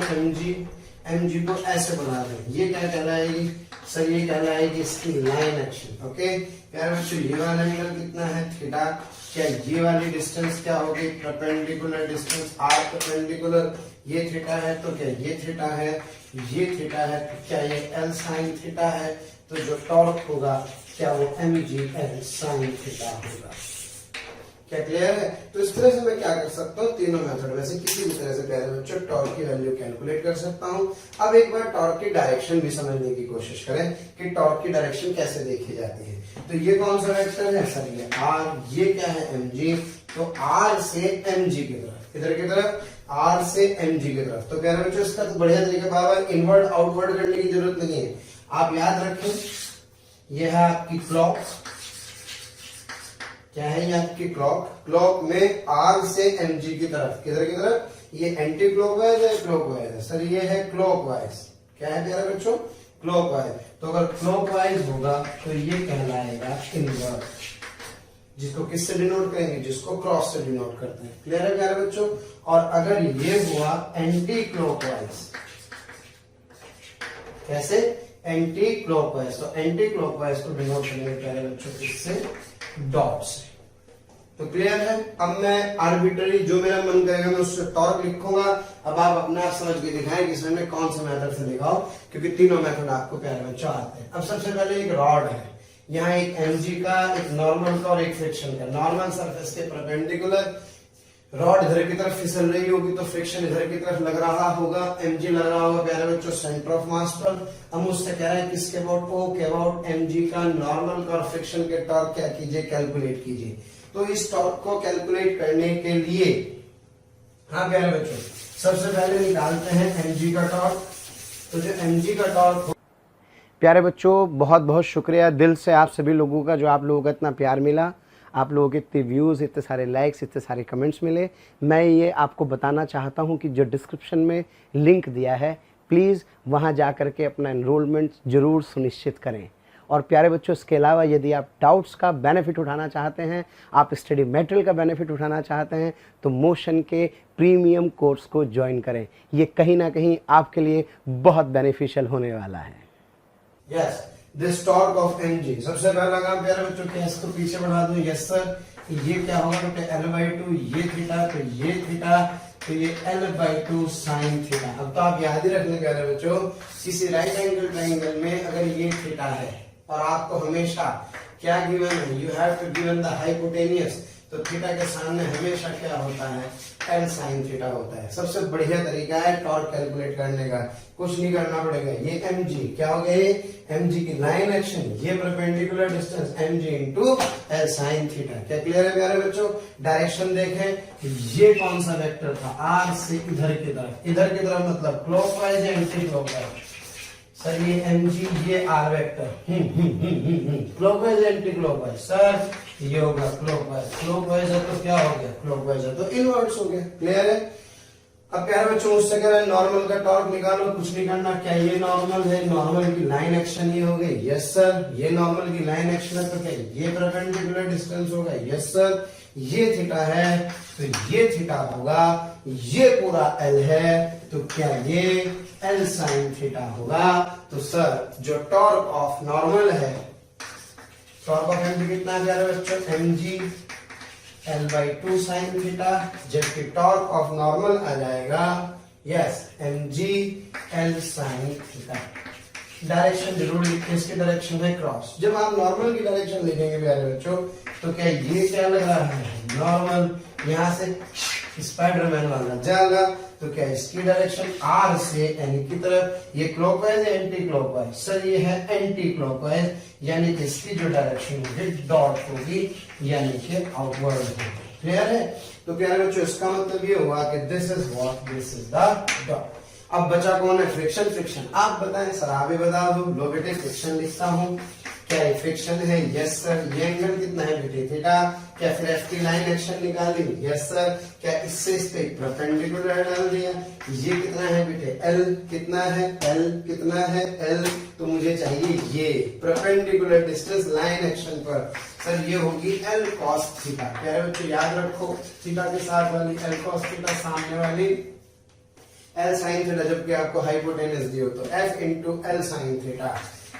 एम जी को ऐसे बना दें। ये क्या कहलाएगी? सर ये कहलाएगी इसकी लाइन एक्शन। ओके प्यारे बच्चों ये वाला एंगल कितना है? थीटा। क्या ये वाली डिस्टेंस क्या होगी? Perpendicular distance R perpendicular. ये थीटा है तो क्या ये थीटा है? ये थीटा है तो क्या ये एल साइन थीटा है? तो जो टॉर्क होगा क्या वो M G L sine theta होगा। क्या क्लियर है? तो इस तरह से मैं क्या कर सकता हूँ? तीनों मेथड में से किसी भी तरह से प्यारे बच्चों टॉर्क की वैल्यू कैलकुलेट कर सकता हूँ। अब एक बार टॉर्क की डायरेक्शन भी समझने की कोशिश करें कि टॉर्क की डायरेक्शन कैसे देखी जाती है। तो ये कौन सा वेक्टर है? सर ये आर। ये क्या है? M G. तो आर से एम जी की तरफ, इधर की तरफ आर से एम जी की तरफ। तो प्यारे बच्चों इसका तो बढ़िया तरीका, बार इनवर्ड आउटवर्ड करने की जरूरत नहीं है। आप याद रखें ये है आपकी क्लॉक। क्या है ये आपकी क्लॉक? क्लॉक में आर से एम जी की तरफ, किधर की तरफ? ये एंटी क्लॉकवाइज है, क्लॉकवाइज है? सर ये है क्लॉकवाइज। क्या है प्यारे बच्चों? क्लॉकवाइज। तो अगर क्लॉकवाइज होगा तो ये कहलाएगा इनवर्ट। जिसको किससे डिनोट करेंगे, जिसको क्रॉस से डिनोट करते हैं। क्लियर है प्यारे बच्चों। और अगर ये हुआ एंटी क्लॉकवाइज, कैसे, एंटी क्लॉकवाइज, तो एंटी क्लॉकवाइज को डिनोट करेंगे प्यारे बच्चों किससे, डॉट से। तो क्लियर है। अब मैं आर्बिट्ररी जो मेरा मन करेगा मैं उससे टॉर्क लिखूंगा। अब आप अपने आप समझ के दिखाएं कि इसमें कौन से मेथड से लिखाओ, क्योंकि तीनों मेथड आपको प्यारे बच्चों आते हैं। अब सबसे पहले एक रॉड है, यहाँ एक mg का, एक नॉर्मल का और एक फ्रिक्शन का। नॉर्मल सरफेस के परपेंडिकुलर रॉड इधर की तरफ फिसल रही होगी तो फ्रिक्शन इधर की तरफ लग रहा होगा, mg लग रहा होगा प्यारे बच्चों सेंटर ऑफ मास पर। हम उससे कह रहे हैं किसके अबाउट, ओ के अबाउट mg का नॉर्मल का और फ्रिक्शन के टॉर्क क्या कीजिए, कैलकुलेट कीजिए। तो इस टॉर्क को कैलकुलेट करने के लिए, हाँ प्यारे बच्चों, सबसे पहले निकालते हैं mg का टॉर्क। तो जो mg का टॉर्क, प्यारे बच्चों बहुत बहुत शुक्रिया दिल से आप सभी लोगों का, जो आप लोगों का इतना प्यार मिला, आप लोगों के इतने व्यूज़, इतने सारे लाइक्स, इतने सारे कमेंट्स मिले। मैं ये आपको बताना चाहता हूँ कि जो डिस्क्रिप्शन में लिंक दिया है, प्लीज़ वहाँ जा कर के अपना एनरोलमेंट ज़रूर सुनिश्चित करें। और प्यारे बच्चों, इसके अलावा यदि आप डाउट्स का बेनिफिट उठाना चाहते हैं, आप स्टडी मटेरियल का बेनिफिट उठाना चाहते हैं, तो मोशन के प्रीमियम कोर्स को ज्वाइन करें। ये कहीं ना कहीं आपके लिए बहुत बेनिफिशियल होने वाला है। Yes, this torque of mg, सबसे पहला काम प्यारे बच्चों क्या, इसको पीछे बढ़ा दूं। यस सर, ये क्या होगा बेटे, l/2, ये थीटा, तो ये थीटा, तो ये l/2 साइन थीटा। अब तो आप याद ही रखने प्यारे बच्चों, किसी राइट एंगल ट्रायंगल में अगर ये थीटा है और आपको हमेशा क्या गिवन है, you have to given the hypotenuse, तो थीटा के सामने हमेशा क्या होता है, एल साइन थीटा होता है। सबसे बढ़िया तरीका है टॉर्क कैलकुलेट करने का, कुछ नहीं करना पड़ेगा। ये mg क्या हो गया, ये mg की लाइन एक्शन, ये perpendicular distance mg into L sine theta. क्या क्लियर है प्यारे बच्चों। डायरेक्शन देखें, ये कौन सा वेक्टर था, r से इधर की तरफ, इधर की तरफ मतलब क्लॉकवाइज या एंटी क्लॉकवाइज। सर ये mg, ये r vector, clockwise anti clockwise. Sir ये होगा क्लॉकवाइज, क्लॉकवाइज है तो क्या हो गया, क्लॉकवाइज है तो इनवर्ट्स हो गया। क्लियर है। अब प्यारे बच्चों मुझसे कह रहे हैं नॉर्मल का टॉर्क निकालो, कुछ नहीं करना। क्या ये नॉर्मल है, नॉर्मल की लाइन एक्शन ये हो गई, यस सर। ये नॉर्मल की लाइन एक्शन है तो क्या ये परपेंडिकुलर डिस्टेंस होगा, यस सर। ये थीटा है तो ये थीटा होगा, ये पूरा एल है तो क्या ये एल साइन थीटा होगा। तो सर जो टॉर्क ऑफ नॉर्मल है, टॉर्क ऑफ mg कितना है प्यारे बच्चों, mg l/2 साइन थीटा, जबकि टॉर्क ऑफ नॉर्मल आ जाएगा, yes, mg l sine theta. Direction जरूर लिखिए, इसकी डायरेक्शन है क्रॉस। जब आप नॉर्मल की डायरेक्शन लिखेंगे प्यारे बच्चों, तो क्या ये क्या लग रहा है, नॉर्मल, यहां से स्पाइडरमैन वाला जाएगा, तो क्या इसकी डायरेक्शन r से n की तरफ, ये क्लॉकवाइज है एंटी क्लॉकवाइज, सर ये है एंटी क्लॉकवाइज, यानी कि इसकी जो डायरेक्शन होगी डॉट होगी, यानी कि आउटवर्ड होगी। क्लियर है। तो प्यारे बच्चों इसका मतलब ये हुआ कि this is what, this is the dot. अब बचा कौन है, फ्रिक्शन। फ्रिक्शन आप बताएं सर, आप ही बता दो। लो बेटे फ्रिक्शन लिखता हूं, क्या ये फ्रिक्शन है, यस सर। ये एंगल कितना है बेटे, थीटा। क्या फिर एफ की लाइन एक्शन निकाली, यस सर। क्या इससे इस पे परपेंडिकुलर डाल दिया, ये कितना है बेटे, एल कितना है, एल कितना है, एल, तो मुझे चाहिए ये परपेंडिकुलर डिस्टेंस लाइन एक्शन पर, सर ये होगी एल कॉस थीटा। प्यारे बच्चों याद रखो, थीटा के साथ वाली एल कॉस थीटा, सामने वाली एल साइन थीटा, जबकि आपको हाइपोटेनस दी हो तो F into L sine theta,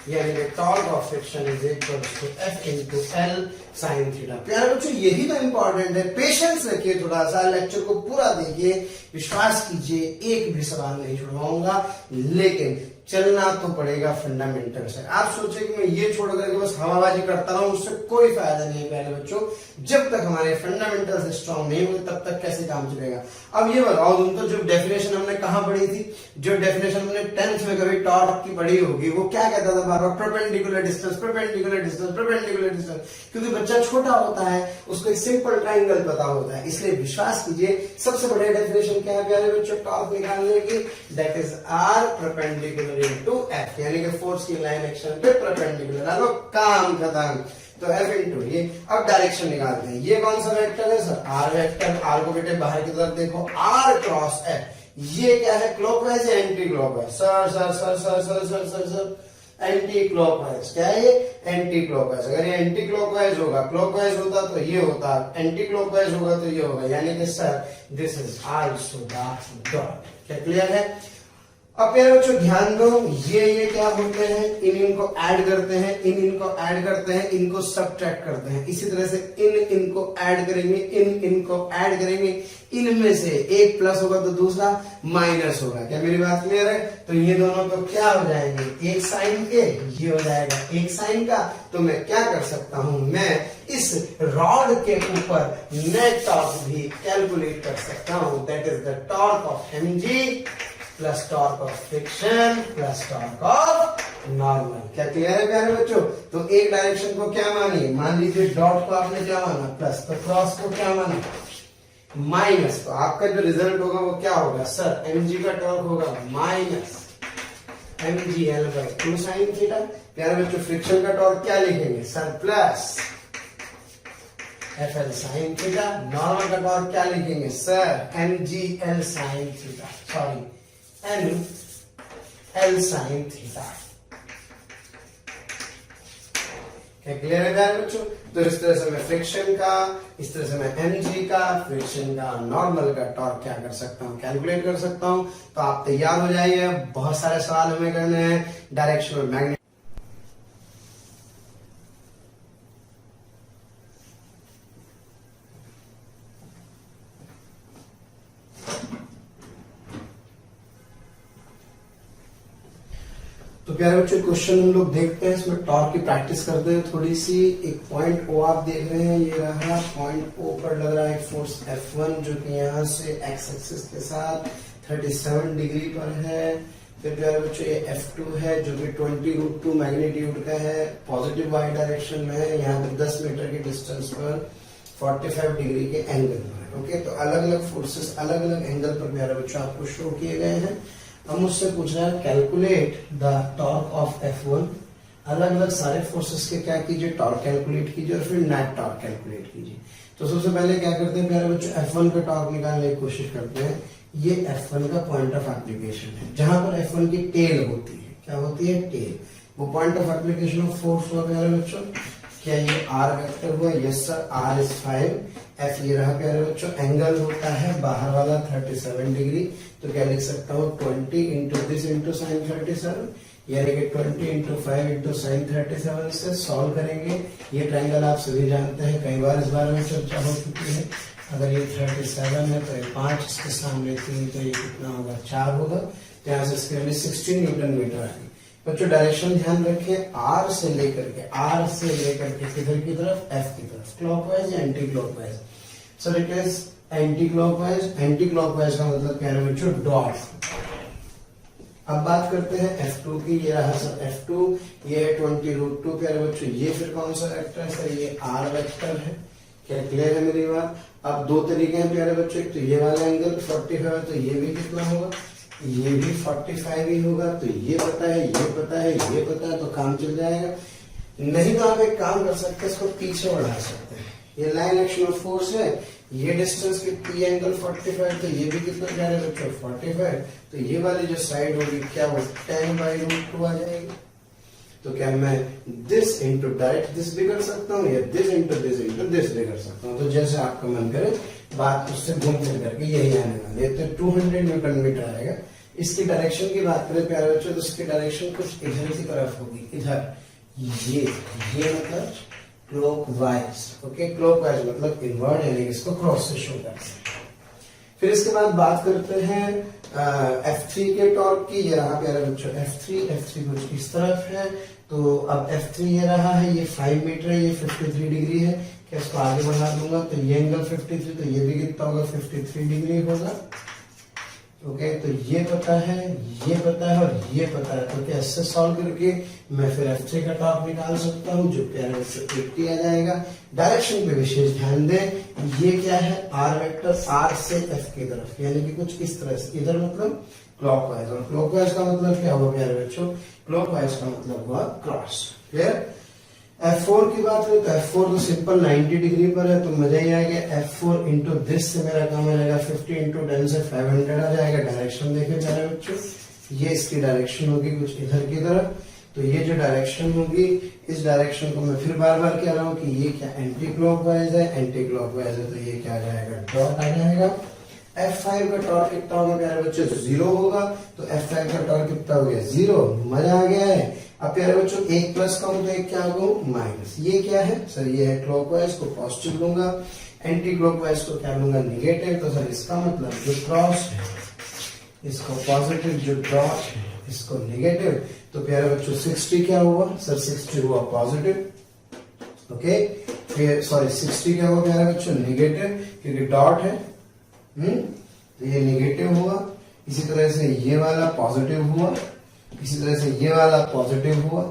यानी कि torque of friction is equal to F into L sine theta. प्यारे बच्चों यही तो इंपॉर्टेंट है, पेशेंस रखिए, थोड़ा सा लेक्चर को पूरा देखिए, विश्वास कीजिए एक भी सवाल नहीं छुड़वाऊंगा, लेकिन चलना तो पड़ेगा फंडामेंटल से। आप सोचे कि मैं ये छोड़ करके बस हवाबाजी करता रहूं, उससे कोई फायदा नहीं है प्यारे बच्चों। जब तक हमारे फंडामेंटल्स स्ट्रांग नहीं हुए तब तक कैसे काम चलेगा। अब ये बताओ तुम तो, जो डेफिनेशन हमने कहां पढ़ी थी, जो डेफिनेशन हमने 10th में कभी टॉर्क की पढ़ी होगी, वो क्या कहता था बार बार, perpendicular distance, perpendicular distance, perpendicular distance. क्योंकि बच्चा छोटा होता है, उसको एक सिंपल ट्राइंगल पता होता है, इसलिए विश्वास कीजिए सबसे बढ़िया डेफिनेशन क्या है प्यारे बच्चों टॉर्क निकालने की, that is R perpendicular into F, यानी कि फोर्स की लाइन एक्शन पे परपेंडिकुलर। हेलो काम खत्म। तो एफ इंटू ये। अब डायरेक्शन निकालते हैं, ये कौन सा वेक्टर है सर, आर वेक्टर। आर को बेटे बाहर की तरफ देखो, आर क्रॉस एफ, ये क्या है, क्लॉकवाइज या anti clockwise, sir sir sir sir sir sir sir sir anti clockwise. क्या है ये? Anti clockwise. अगर ये एंटी क्लॉकवाइज होगा, क्लॉकवाइज होता तो ये होता, एंटी क्लॉकवाइज होगा तो ये होगा, यानी कि sir this is also the dot. क्या क्लियर है? अब प्यारे बच्चों ध्यान दो, ये क्या बोलते हैं, इनको ऐड करते हैं, इनको ऐड करते हैं, इनको सब्ट्रैक्ट करते हैं। इसी तरह से इनको ऐड करेंगे, इनको ऐड करेंगे, इनमें से एक प्लस होगा तो दूसरा माइनस होगा। क्या मेरी बात क्लियर है? तो ये दोनों तो क्या हो जाएंगे, एक साइन के, ये हो जाएगा एक साइन का। तो मैं क्या कर सकता हूं, मैं इस रॉड के ऊपर नेट टॉर्क भी कैलकुलेट कर सकता हूं। That is the torque of mg plus torque of friction plus torque of normal. क्या क्लियर है प्यारे बच्चों? तो एक डायरेक्शन को क्या मानिए, मान लीजिए डॉट को आपने क्या माना प्लस, तो क्रॉस को क्या माना माइनस। तो आपका जो रिजल्ट होगा वो क्या होगा सर, mg का टॉर्क होगा माइनस mgl बाय 2 sin थीटा। प्यारे बच्चों फ्रिक्शन का टॉर्क क्या लिखेंगे sir, plus FL sin theta. Normal का टॉर्क क्या लिखेंगे sir, mgl sin theta, sorry NL sin theta. क्या क्लियर है प्यारे बच्चों? तो इस तरह से मैं फ्रिक्शन का, इस तरह से मैं mg का, फ्रिक्शन का, नॉर्मल का टॉर्क क्या कर सकता हूँ, कैलकुलेट कर सकता हूँ। तो आप तैयार हो जाइए, बहुत सारे सवाल हमें करने हैं डायरेक्शनल मैग्नेट। तो प्यारे बच्चों क्वेश्चन हम लोग देखते हैं, इसमें टॉर्क की प्रैक्टिस करते हैं थोड़ी सी। एक पॉइंट O आप देख रहे हैं, ये रहा पॉइंट O पर लग रहा है फोर्स F1 जो कि यहाँ से x एक्सिस के साथ 37 डिग्री पर है। फिर प्यारे बच्चों ये F2 है जो कि 20√2 मैग्नीट्यूड का है, पॉजिटिव y डायरेक्शन में है, यहाँ पे 10 मीटर के डिस्टेंस पर 45 डिग्री के एंगल पर। ओके, तो अलग अलग फोर्सेस अलग अलग एंगल पर प्यारे बच्चों आपको शो किए गए हैं। अब मुझसे पूछ रहा है calculate the torque of F1। अलग अलग सारे फोर्सेस के क्या कीजिए, टॉर्क कैलकुलेट कीजिए और फिर नेट टॉर्क कैलकुलेट कीजिए। तो सबसे पहले क्या करते हैं प्यारे बच्चों, F1 का टॉर्क निकालने की कोशिश करते हैं। ये F1 का पॉइंट ऑफ एप्लीकेशन है, जहां पर F1 की टेल होती है। क्या होती है? टेल। वो point of application of force हुआ प्यारे बच्चों। क्या ये R वेक्टर हुआ? Yes sir, R is 5। F ये रहा प्यारे बच्चों, एंगल होता है बाहर वाला 37 डिग्री। तो क्या लिख सकता हूँ 20 इंटू दिस इंटू साइन 37, यानी कि 20 इंटू 5 इंटू साइन 37 से सॉल्व करेंगे। ये ट्रायंगल आप सभी जानते हैं, कई बार इस बारे में चर्चा हो चुकी है। अगर ये 37 है तो ये 5, इसके सामने 3, तो ये कितना होगा 4 होगा। तो यहाँ से इसके लिए 16 न्यूटन मीटर आएगी। बच्चों डायरेक्शन ध्यान रखें, R से लेकर के किधर की तरफ, F की तरफ, क्लॉकवाइज या anti clockwise. Sir it is anti clockwise. Anti clockwise का मतलब क्या है बच्चों, डॉट। अब बात करते हैं F2 की। ये रहा सर F2, ये है 20√2 प्यारे बच्चों। ये फिर कौन सा वेक्टर है सर, ये R वेक्टर है। क्या क्लियर है मेरी बात? अब दो तरीके हैं प्यारे बच्चों, एक तो ये वाला एंगल 45, तो ये भी कितना होगा, ये भी 45 ही होगा। तो ये पता है, ये पता है, ये पता है, तो काम चल जाएगा। नहीं तो आप एक काम कर सकते हैं, इसको पीछे बढ़ा सकते हैं। ये लाइन एक्शन ऑफ फोर्स है, ये डिस्टेंस कितनी, एंगल 45, तो ये भी कितना जा रहा है बच्चों 45। तो ये वाली जो साइड होगी क्या वो 10/√2 आ जाएगी। तो क्या मैं दिस इंटू डायरेक्ट दिस भी कर सकता हूँ, या दिस इंटू दिस भी कर सकता हूँ। तो जैसे आपका मन करे, बात उससे घूम फिर करके यही आने वाली है। तो 200 न्यूटन मीटर आएगा। इसकी डायरेक्शन की बात करें प्यारे बच्चों, तो इसकी डायरेक्शन कुछ इधर की तरफ होगी, इधर। ये मतलब क्लॉकवाइज। ओके, क्लॉकवाइज मतलब इनवर्ड, यानी इसको क्रॉस से शो करते हैं। फिर इसके बाद बात करते हैं F3 के टॉर्क की। ये रहा प्यारे बच्चों F3 कुछ इस तरफ है। तो अब F3 ये रहा है, ये 5 मीटर है, ये 53 डिग्री है। क्या इसको आगे बढ़ा दूंगा तो ये एंगल 53, तो ये भी कितना होगा 53 डिग्री होगा। ओके, तो ये पता है, ये पता है और ये पता है। तो क्या इससे सॉल्व करके मैं फिर F3 का टॉर्क निकाल सकता हूँ, जो प्यारे बच्चों 80 आ जाएगा। डायरेक्शन पे विशेष ध्यान दें। ये क्या है, R वेक्टर, R से F की तरफ, यानी कि कुछ इस तरह से। इधर मतलब क्लॉकवाइज, और क्लॉकवाइज का मतलब क्या हुआ प्यारे बच्चों, क्लॉकवाइज का मतलब हुआ क्रॉस। क्लियर? F4 की बात करें तो F4 तो सिंपल 90 डिग्री पर है, तो मजा ही आ गया। F4 इंटू दिस से मेरा काम हो जाएगा 50 इंटू 10 से 500 आ जाएगा। डायरेक्शन देखें प्यारे बच्चों, ये इसकी डायरेक्शन होगी कुछ इधर की तरफ। तो ये जो डायरेक्शन होगी, इस डायरेक्शन को मैं फिर बार बार कह रहा हूँ कि ये क्या एंटी क्लॉकवाइज है, एंटी क्लॉकवाइज है, तो ये क्या आ जाएगा, डॉट आ जाएगा। F5 का टॉर्क कितना होगा प्यारे बच्चों, 0 होगा, तो F5 का टॉर्क कितना हो गया, 0। मजा आ गया है। अब प्यारे बच्चों एक प्लस का तो एक क्या होगा, माइनस। ये क्या है सर, ये है क्लॉकवाइज को पॉजिटिव लूंगा, एंटी क्लॉकवाइज को क्या लूंगा, निगेटिव। तो सर इसका मतलब जो क्रॉस है इसको पॉजिटिव, जो डॉट है इसको निगेटिव। तो प्यारे बच्चों 60 क्या हुआ सर, 60 हुआ पॉजिटिव, ओके। फिर सॉरी 60 क्या हुआ प्यारे बच्चों, निगेटिव, क्योंकि डॉट है, तो ये निगेटिव हुआ। इसी तरह से ये वाला पॉजिटिव हुआ, इसी तरह से ये वाला पॉजिटिव हुआ,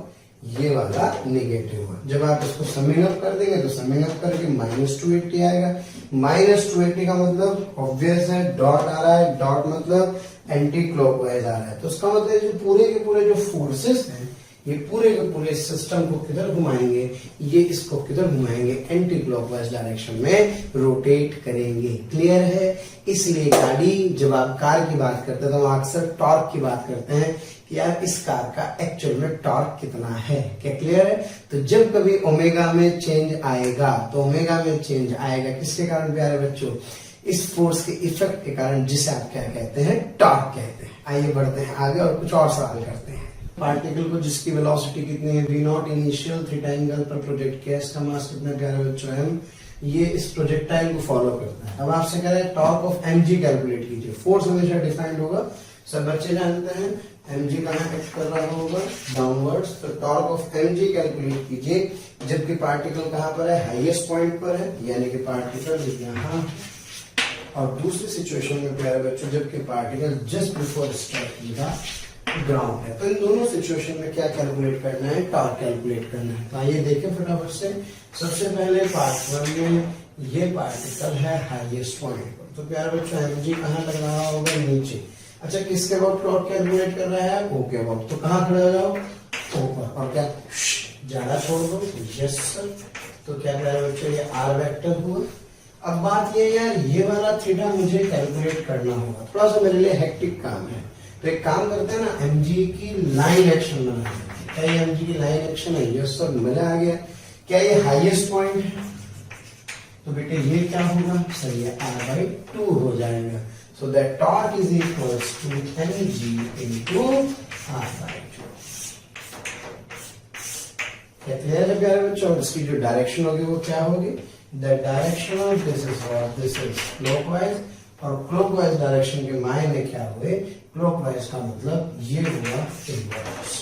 ये वाला निगेटिव हुआ। जब आप इसको समिंग अप कर देंगे तो समिंग अप करके -280 आएगा। -280 का मतलब ऑब्वियस है, डॉट आ रहा है, डॉट मतलब एंटी क्लॉकवाइज आ रहा है। तो उसका मतलब जो पूरे के पूरे जो फोर्सेस हैं ये पूरे के पूरे सिस्टम को किधर घुमाएंगे, ये इसको किधर घुमाएंगे, एंटी क्लॉकवाइज डायरेक्शन में रोटेट करेंगे। क्लियर है। इसलिए गाड़ी, जब आप कार की बात करते हैं तो हम अक्सर टॉर्क की बात करते हैं कि यार इस कार का एक्चुअल में टॉर्क कितना है। क्या क्लियर है। तो जब कभी ओमेगा में चेंज आएगा तो ओमेगा में चेंज आएगा किसके कारण प्यारे बच्चों, इस फोर्स के इफेक्ट के कारण, जिसे आप क्या कहते हैं, टॉर्क कहते हैं। आइए बढ़ते हैं आगे और कुछ और सवाल करते हैं। पार्टिकल को जिसकी वेलोसिटी कितनी है, v0 इनिशियल थीटा एंगल पर प्रोजेक्ट किया, इसका मास कितना प्यारे बच्चों है, ये इस प्रोजेक्टाइल को फॉलो करता है। अब आपसे कह रहे हैं टॉर्क ऑफ mg कैलकुलेट कीजिए। फोर्स हमेशा डिफाइंड होगा, सब बच्चे जानते हैं। mg कहाँ एक्ट कर रहा होगा, डाउनवर्ड्स। तो टॉर्क ऑफ mg कैलकुलेट कीजिए, जबकि पार्टिकल कहाँ पर है, हाईएस्ट पॉइंट पर है, यानी कि पार्टिकल यहाँ। और दूसरी सिचुएशन में प्यारे बच्चों जबकि particle just before striking the ground है। तो इन दोनों सिचुएशन में क्या कैलकुलेट करना है, टॉर्क कैलकुलेट करना है। तो आइए देखें फटाफट से। सबसे पहले पार्ट 1 में ये पार्टिकल है हाईएस्ट पॉइंट पर, तो प्यारे बच्चों mg कहाँ लग रहा होगा, नीचे। अच्छा किसके अबाउट टॉर्क कैलकुलेट कर रहा है, o के अबाउट। तो कहाँ खड़े हो जाओ, ऊपर। और क्या ज्यादा छोड़ दो, यस सर। तो क्या प्यारे बच्चों ये r वेक्टर हुआ। अब बात ये यार, ये वाला थीटा मुझे कैलकुलेट करना होगा, थोड़ा सा मेरे लिए हेक्टिक काम है। तो एक काम करते हैं ना, mg की लाइन एक्शन बनाते हैं। क्या ये mg की लाइन एक्शन है, यस सर, मजा आ गया। क्या ये हाईएस्ट पॉइंट है, तो बेटे ये क्या होगा सर, ये r/2 हो जाएगा। So that torque is equals to mg into r/2। क्या क्लियर है प्यारे बच्चों। और इसकी जो डायरेक्शन होगी वो क्या होगी, the direction of this is what, this is clockwise. और क्लॉकवाइज डायरेक्शन के मायने क्या हुए, क्लॉकवाइज का मतलब ये हुआ इनवर्स।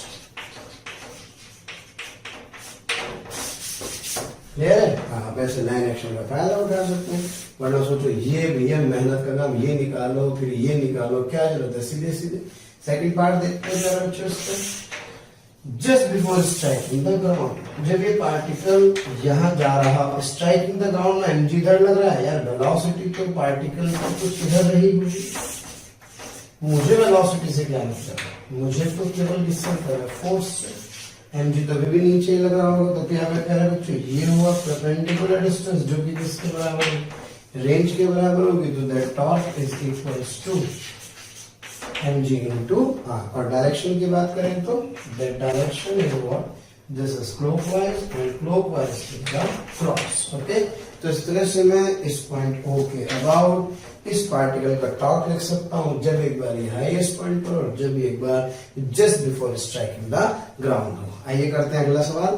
क्लियर है। हाँ, वैसे लाइन एक्शन का फायदा उठा सकते हैं, वरना सोचो ये भैया मेहनत का काम, ये निकालो फिर ये निकालो, क्या जरूरत है, सीधे सीधे। सेकंड पार्ट देखते हैं जरा बच्चों इसका। Just before striking the ground, जब ये पार्टिकल यहाँ जा रहा, स्ट्राइकिंग द ग्राउंड में mg इधर लग रहा है यार, वेलोसिटी तो पार्टिकल की कुछ इधर रही होगी। मुझे वेलोसिटी से क्या मतलब, मुझे तो केवल किससे फोर्स से। mg तो अभी भी नीचे लग रहा होगा, तो क्या कह रहा है बच्चों, ये हुआ परपेंडिकुलर डिस्टेंस जो कि किसके बराबर है, रेंज के बराबर होगी। तो that torque is equals to mg into r। और डायरेक्शन की बात करें तो that direction is what, this is clockwise and clockwise is the cross. Okay, तो इस तरह से मैं इस पॉइंट O के अबाउट इस पार्टिकल का टॉर्क लिख सकता हूं, जब एक बार ये हाईएस्ट पॉइंट पर और जब एक बार just before striking the ground हो। आइए करते हैं अगला सवाल।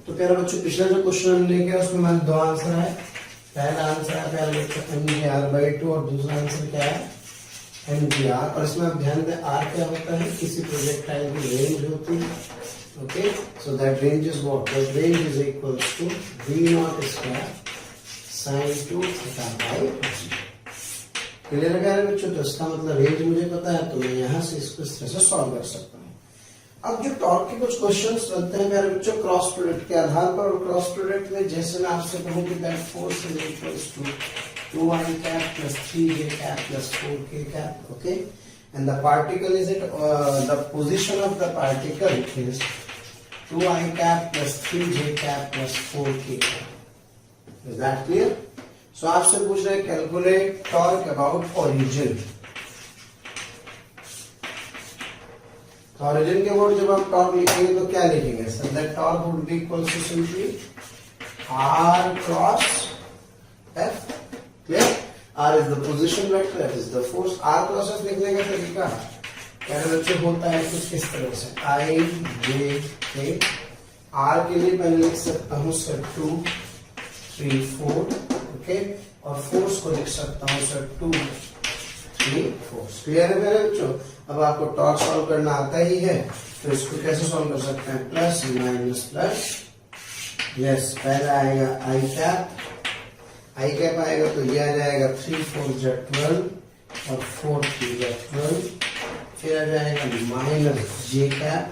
तो प्यारे बच्चों पिछला जो क्वेश्चन हम लेके उसमें मैंने दो आंसर है। पहला आंसर है प्यारे बच्चों mg/2 और दूसरा आंसर क्या है mgr। और इसमें आप ध्यान दें r क्या होता है, किसी प्रोजेक्टाइल की रेंज होती है। Okay, so that range is what, that range is equals to v0 square sin 2 theta by g। Clear है बच्चों। तो इसका मतलब रेंज मुझे पता है, तो मैं यहाँ से इसको इस तरह से सॉल्व कर सकता हूँ। अब जो टॉर्क के कुछ क्वेश्चंस बनते हैं मेरे बच्चों क्रॉस प्रोडक्ट के आधार पर, और क्रॉस प्रोडक्ट में जैसे मैं आपसे कहूँ कि that force is equals to 2i cap plus 3j cap plus 4k cap, okay, and the particle is at the position of the particle is 2i cap plus 3j cap plus 4k cap। Is that clear? So आपसे पूछ रहे calculate torque about origin. तो origin के about जब आप torque लिखेंगे तो क्या लिखेंगे sir? That torque would be equal to simply R cross F. Clear? R is the position vector, F is the force. R cross F लिखने का तरीका कहने बच्चे होता है कुछ इस तरह से I J K. R के लिए पहले लिख सकता हूं सर 2 3 4, ओके, और फोर्स को लिख सकता हूं सर 2 3 4. क्लियर है मेरे बच्चों? अब आपको टॉर्क सॉल्व करना आता ही है, तो इसको कैसे सॉल्व कर सकते हैं? Plus minus plus. यस, पहला आएगा आई कैप आएगा तो ये आ जाएगा 3 4 जा 12 और 4 3 जा 12. फिर आ जाएगा माइनस जे कैप,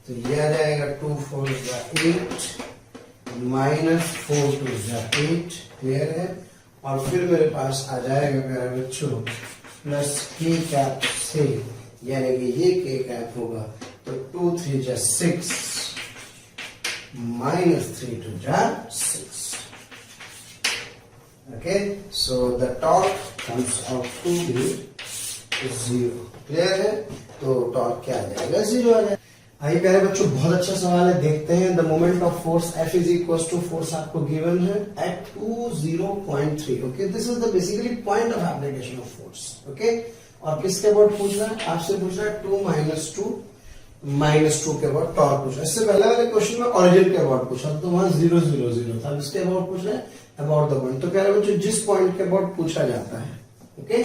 तो ये आ जाएगा 2 4 जा 8 माइनस 4 2 जा 8. क्लियर है? और फिर मेरे पास आ जाएगा मेरा बच्चों प्लस के कैप से, यानी कि ये के कैप होगा तो 2 3 जा 6 माइनस 3 2 जा 6. Okay, so the torque comes out to be 0. Clear है? तो टॉर्क क्या आ जाएगा? 0 आ जाएगा. आइए प्यारे बच्चों, बहुत अच्छा सवाल है, देखते हैं. The moment of force F is equal to force आपको गिवन है at 20.3. Okay, this is the basically point of application of force. Okay, और किसके अबाउट पूछ रहा है? आपसे पूछ रहा है 2 माइनस 2 के अबाउट टॉर्क पूछ रहा है. इससे पहले वाले क्वेश्चन में ओरिजिन के अबाउट पूछा तो वहां 0 0 0 था. इसके अबाउट पूछ रहे हैं अबाउट द पॉइंट. तो प्यारे बच्चों, जिस पॉइंट के अबाउट पूछा जाता है, ओके,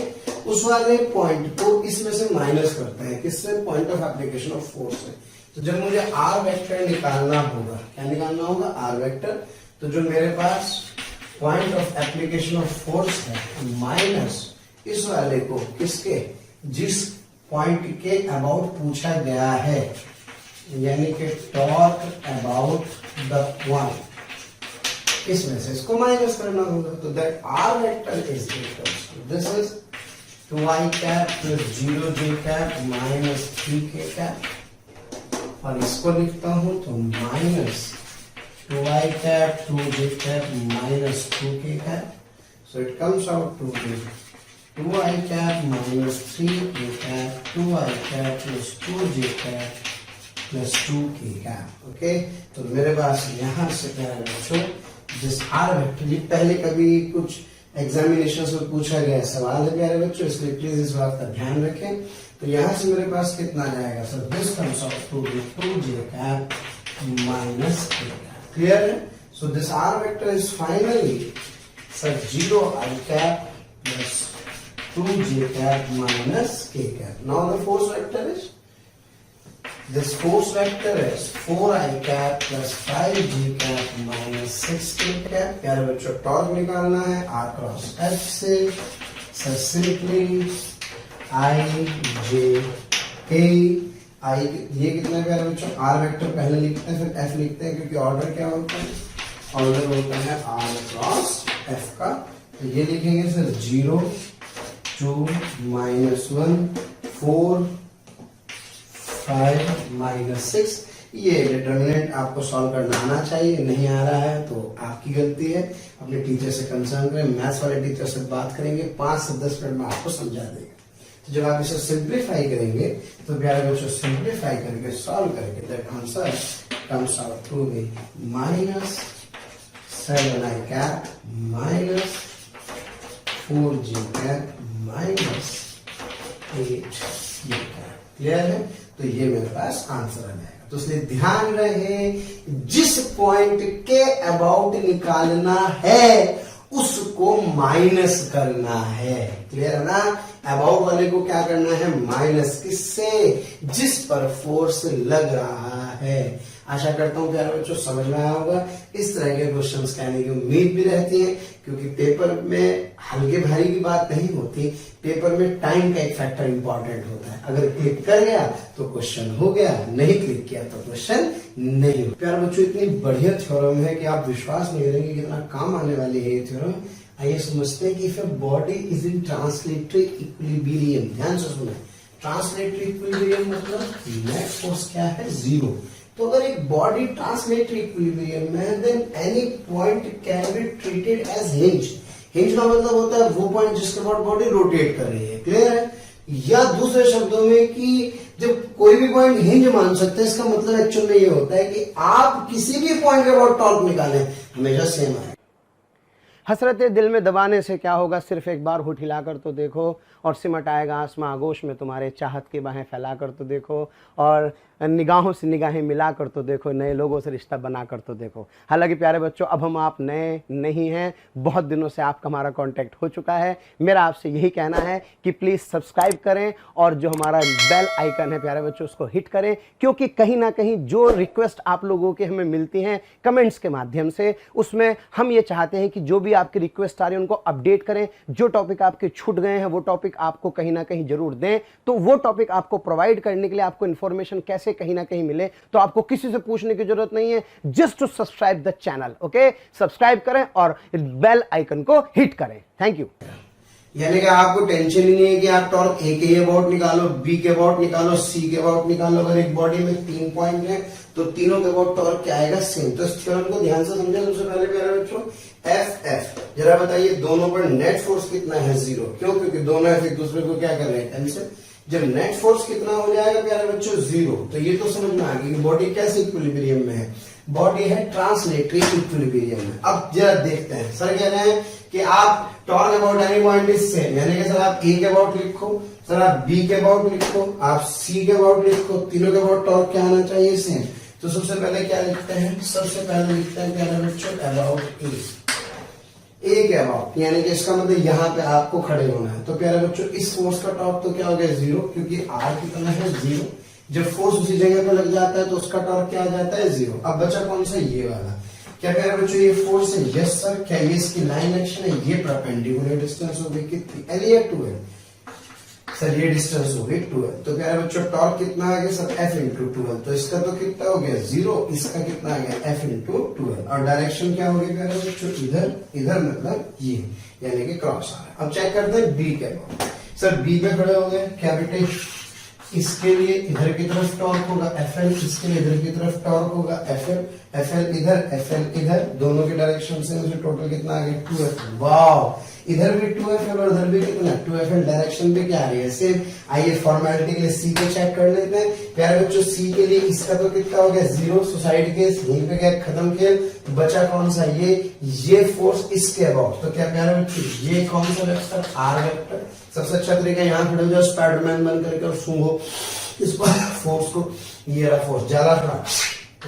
उस वाले पॉइंट को इसमें से माइनस करते हैं. किससे? Point of application of force है. तो जब मुझे आर वेक्टर निकालना होगा, क्या निकालना होगा? R vector. तो जो मेरे पास point of application of force है माइनस इस वाले को किसके? जिस पॉइंट के अबाउट पूछा गया है, यानी कि टॉर्क अबाउट द पॉइंट, इसमें से इसको माइनस करना होगा. तो that r vector is equal to this is 2i cap plus 0j cap minus 3k cap. और इसको लिखता हूं तो minus 2i cap 2j cap minus 2k cap. So it comes out to be 2i cap minus 3k cap 2i cap plus 2j cap plus 2k cap. Okay, तो मेरे पास यहां से क्या है बच्चों? जिस आर वेक्टर, ये पहले कभी कुछ एग्जामिनेशन में पूछा गया सवाल है प्यारे बच्चों, इसलिए प्लीज इस बात का ध्यान रखें. तो यहां से मेरे पास कितना जाएगा sir? This comes out to be 2j cap minus k cap. Clear है? So this R vector is finally sir 0i cap plus 2j cap minus k cap. Now the force vector is, this force vector is 4i cap plus 5j cap minus 6k cap. प्यारे बच्चों, torque निकालना है r cross F से. Sir simply i j k. i ये कितना है प्यारे बच्चों? r वेक्टर पहले लिखते हैं फिर f लिखते हैं, क्योंकि ऑर्डर क्या होता है? ऑर्डर होता है r क्रॉस f का. तो ये लिखेंगे सर 0 2 -1 4 5 -6. ये डिटर्मिनेंट आपको सॉल्व करना आना चाहिए. नहीं आ रहा है तो आपकी गलती है. अपने टीचर से कंसर्न करें, मैथ्स वाले टीचर से बात करेंगे, 5 से 10 मिनट में आपको समझा देंगे. तो जब आप इसे सिंप्लीफाई करेंगे तो प्यारे बच्चों, सिंप्लीफाई करके सॉल्व करके that answer comes out to be minus 7i cap minus 4j cap minus 8j cap. Clear है? तो ये मेरे पास आंसर आ जाएगा. तो इसलिए ध्यान रहे, जिस पॉइंट के अबाउट निकालना है उसको माइनस करना है. क्लियर है ना? अबाउट वाले को क्या करना है? माइनस. किससे? जिस पर फोर्स लग रहा है. आशा करता हूं प्यारे बच्चों समझ में आया होगा. इस तरह के क्वेश्चंस कहने की उम्मीद भी रहती है, क्योंकि पेपर में हल्के भारी की बात नहीं होती. पेपर में टाइम का एक फैक्टर इंपॉर्टेंट होता है. अगर क्लिक कर गया तो क्वेश्चन हो गया, नहीं क्लिक किया तो क्वेश्चन नहीं हो. प्यारे बच्चों, इतनी बढ़िया थ्योरम है कि आप विश्वास नहीं करेंगे कितना काम आने वाली है ये थ्योरम. आइए समझते हैं कि if a body is in translatory equilibrium. ध्यान से सुने, ट्रांसलेटरी इक्विलिब्रियम मतलब नेट फोर्स क्या है? 0. तो अगर एक बॉडी ट्रांसलेटरी इक्विलिब्रियम में है, then any point can be treated as hinge. Hinge का मतलब होता है वो पॉइंट जिसके बाद बॉडी रोटेट कर रही है. क्लियर है? या दूसरे शब्दों में कि जब कोई भी पॉइंट हिंज मान सकते हैं, इसका मतलब एक्चुअल में ये होता है कि आप किसी भी पॉइंट के अबाउट टॉर्क निकालें हमेशा सेम आए। हसरतें दिल में दबाने से क्या होगा, सिर्फ एक बार होठ हिलाकर तो देखो और सिमट आएगा आसमां आगोश में तुम्हारे, चाहत की बाहें फैलाकर तो देखो और निगाहों से निगाहें मिलाकर तो देखो, नए लोगों से रिश्ता बनाकर तो देखो। हालांकि प्यारे बच्चों, अब हम आप नए नहीं हैं, बहुत दिनों से आपका हमारा कांटेक्ट हो चुका है। मेरा आपसे यही कहना है कि प्लीज़ सब्सक्राइब करें और जो हमारा बेल आइकन है प्यारे बच्चों उसको हिट करें, क्योंकि कहीं ना कहीं जो रिक्वेस्ट आप लोगों के हमें मिलती हैं कमेंट्स के माध्यम से, उसमें हम ये चाहते हैं कि जो भी आपकी रिक्वेस्ट आ रही है उनको अपडेट करें। जो टॉपिक आपके छूट गए हैं वो टॉपिक आपको कहीं ना कहीं जरूर दें, तो वो टॉपिक आपको प्रोवाइड करने के लिए आपको इन्फॉर्मेशन कैसे कहीं ना कहीं मिले, तो आपको किसी से पूछने की जरूरत नहीं है, just to subscribe the channel. Okay, subscribe करें और बेल आइकन को हिट करें। Thank you. यानी कि आपको टेंशन ही नहीं है कि आप टॉर्क ए के अबाउट निकालो, बी के अबाउट निकालो, सी के अबाउट निकालो। अगर एक बॉडी में 3 पॉइंट है तो तीनों के अबाउट टॉर्क क्या आएगा, सेम। तो इस थ्योरम को ध्यान से समझें। सबसे पहले मेरे बच्चों एफ जरा बताइए दोनों पर नेट फोर्स कितना है, 0। क्यों? क्योंकि दोनों एफ एक दूसरे को क्या कर रहे हैं, कैंसिल। जब नेट फोर्स कितना हो जाएगा प्यारे बच्चों, 0, तो ये तो समझ में आ गई कि बॉडी कैसे इक्विलिब्रियम में है। बॉडी है ट्रांसलेटरी इक्विलिब्रियम में। अब जरा देखते हैं, सर कह रहे हैं कि आप torque about any point is same, यानी कि सर आप ए के अबाउट लिखो, सर आप बी के अबाउट लिखो, आप सी के अबाउट लिखो, तीनों के अबाउट टॉर्क क्या आना चाहिए, सेम। तो सबसे पहले क्या लिखते हैं, सबसे पहले लिखते हैं प्यारे बच्चों अबाउट ए के अबाउट, यानी कि इसका मतलब यहाँ पे आपको खड़े होना है। तो प्यारे बच्चों इस फोर्स का टॉर्क तो क्या हो गया, 0, क्योंकि आर कितना है, 0। जब फोर्स उसी जगह पर लग जाता है तो उसका टॉर्क क्या आ जाता है, 0। अब बचा कौन सा, ये वाला। क्या प्यारे बच्चों ये फोर्स है, यस सर। क्या ये इसकी लाइन एक्शन है, ये परपेंडिकुलर डिस्टेंस हो गई कितनी, एल या 2 है सर, ये डिस्टेंस हो गई 2 है। तो प्यारे बच्चों टॉर्क कितना आ गया सर, एफ इंटू 2। तो इसका तो कितना हो गया, 0, इसका कितना आ गया, एफ इंटू 2। और डायरेक्शन क्या हो गई प्यारे बच्चों, इधर इधर मतलब ये, यानी कि क्रॉस आ रहा है। अब चेक करते हैं बी के अबाउट। सर बी पे खड़े हो गए, कैपिटल इसके लिए इधर की तरफ टॉर्क होगा एफएल, इसके लिए इधर की तरफ टॉर्क होगा एफएल। एफएल इधर, दोनों के डायरेक्शन से मुझे टोटल कितना आ गया, 2F। वाह, इधर भी 2FL और इधर भी कितना, 2FL। डायरेक्शन भी क्या आ रही है, सेम। आइए फॉर्मेलिटी के लिए सी को चेक कर लेते हैं प्यारे बच्चों। सी के लिए इसका तो कितना हो गया, 0, सुसाइड केस यहीं पे क्या खत्म खेल। बचा कौन सा, ये फोर्स इसके अबाउट। तो क्या प्यारे बच्चों ये कौन सा वेक्टर, आर वेक्टर। सबसे अच्छा तरीका यहाँ खड़े हो जाओ स्पाइडरमैन बन करके और सूंघो इस फोर्स को, ये रहा फोर्स, ज्यादा था।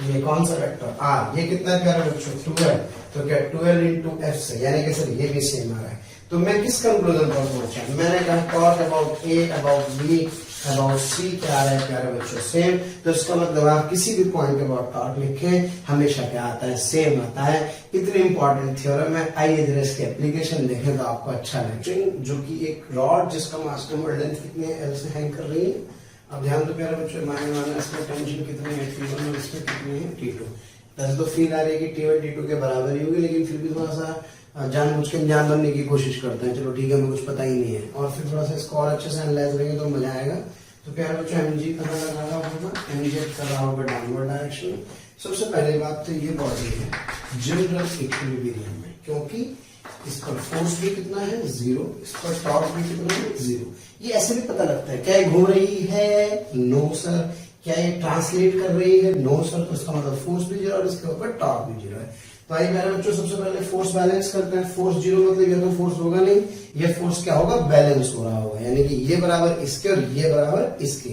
ये कौन सा वेक्टर, आर। ये कितना है प्यारे बच्चों, 12। तो क्या 12 इंटू एफ से, यानी कि सर ये भी सेम आ रहा है। तो मैं किस कंक्लूजन पर पहुंचा, मैंने कहा torque about A, about B, about C क्या आ रहा है प्यारे बच्चों, सेम। तो इसका मतलब आप किसी भी पॉइंट के अबाउट टॉर्क लिखें हमेशा क्या आता है, सेम आता है। इतनी इंपॉर्टेंट थ्योरम है। आइए जरा इसकी एप्लीकेशन देखें तो आपको अच्छा लगे। जो कि एक रॉड जिसका मास्टर लेंथ कितनी है, एल से हैंग कर रही है। अब ध्यान दो प्यारे बच्चों, माने इसमें टेंशन कितनी है, T1, और इसमें कितनी है, T2। वैसे तो फील आ रही है कि T1 T2 के बराबर ही होगी, लेकिन फिर भी थोड़ा सा जानबूझ के अनजान बनने की कोशिश करते हैं। चलो ठीक है, हमें कुछ पता ही नहीं है, और फिर थोड़ा सा इसको और अच्छे से एनालाइज करेंगे तो मजा आएगा। तो प्यारे बच्चों mg पता लगा रहा होगा, mg कर रहा होगा डाउनवर्ड डायरेक्शन में। सबसे पहली बात तो ये बॉडी है जनरल इक्विलिब्रियम में, क्योंकि इस पर फोर्स भी कितना है, 0, इस पर टॉर्क भी कितना है, 0। ये ऐसे भी पता लगता है। क्या ये घूम रही है, नो सर। क्या ये ट्रांसलेट कर रही है, नो सर। तो इसका मतलब फोर्स भी 0 और इसके ऊपर टॉर्क भी 0 है। तो आइए मेरे बच्चों सबसे पहले फोर्स बैलेंस करते हैं। फोर्स 0 मतलब ये तो फोर्स होगा नहीं, ये फोर्स क्या होगा, बैलेंस हो रहा होगा, यानी कि ये बराबर इसके और ये बराबर इसके।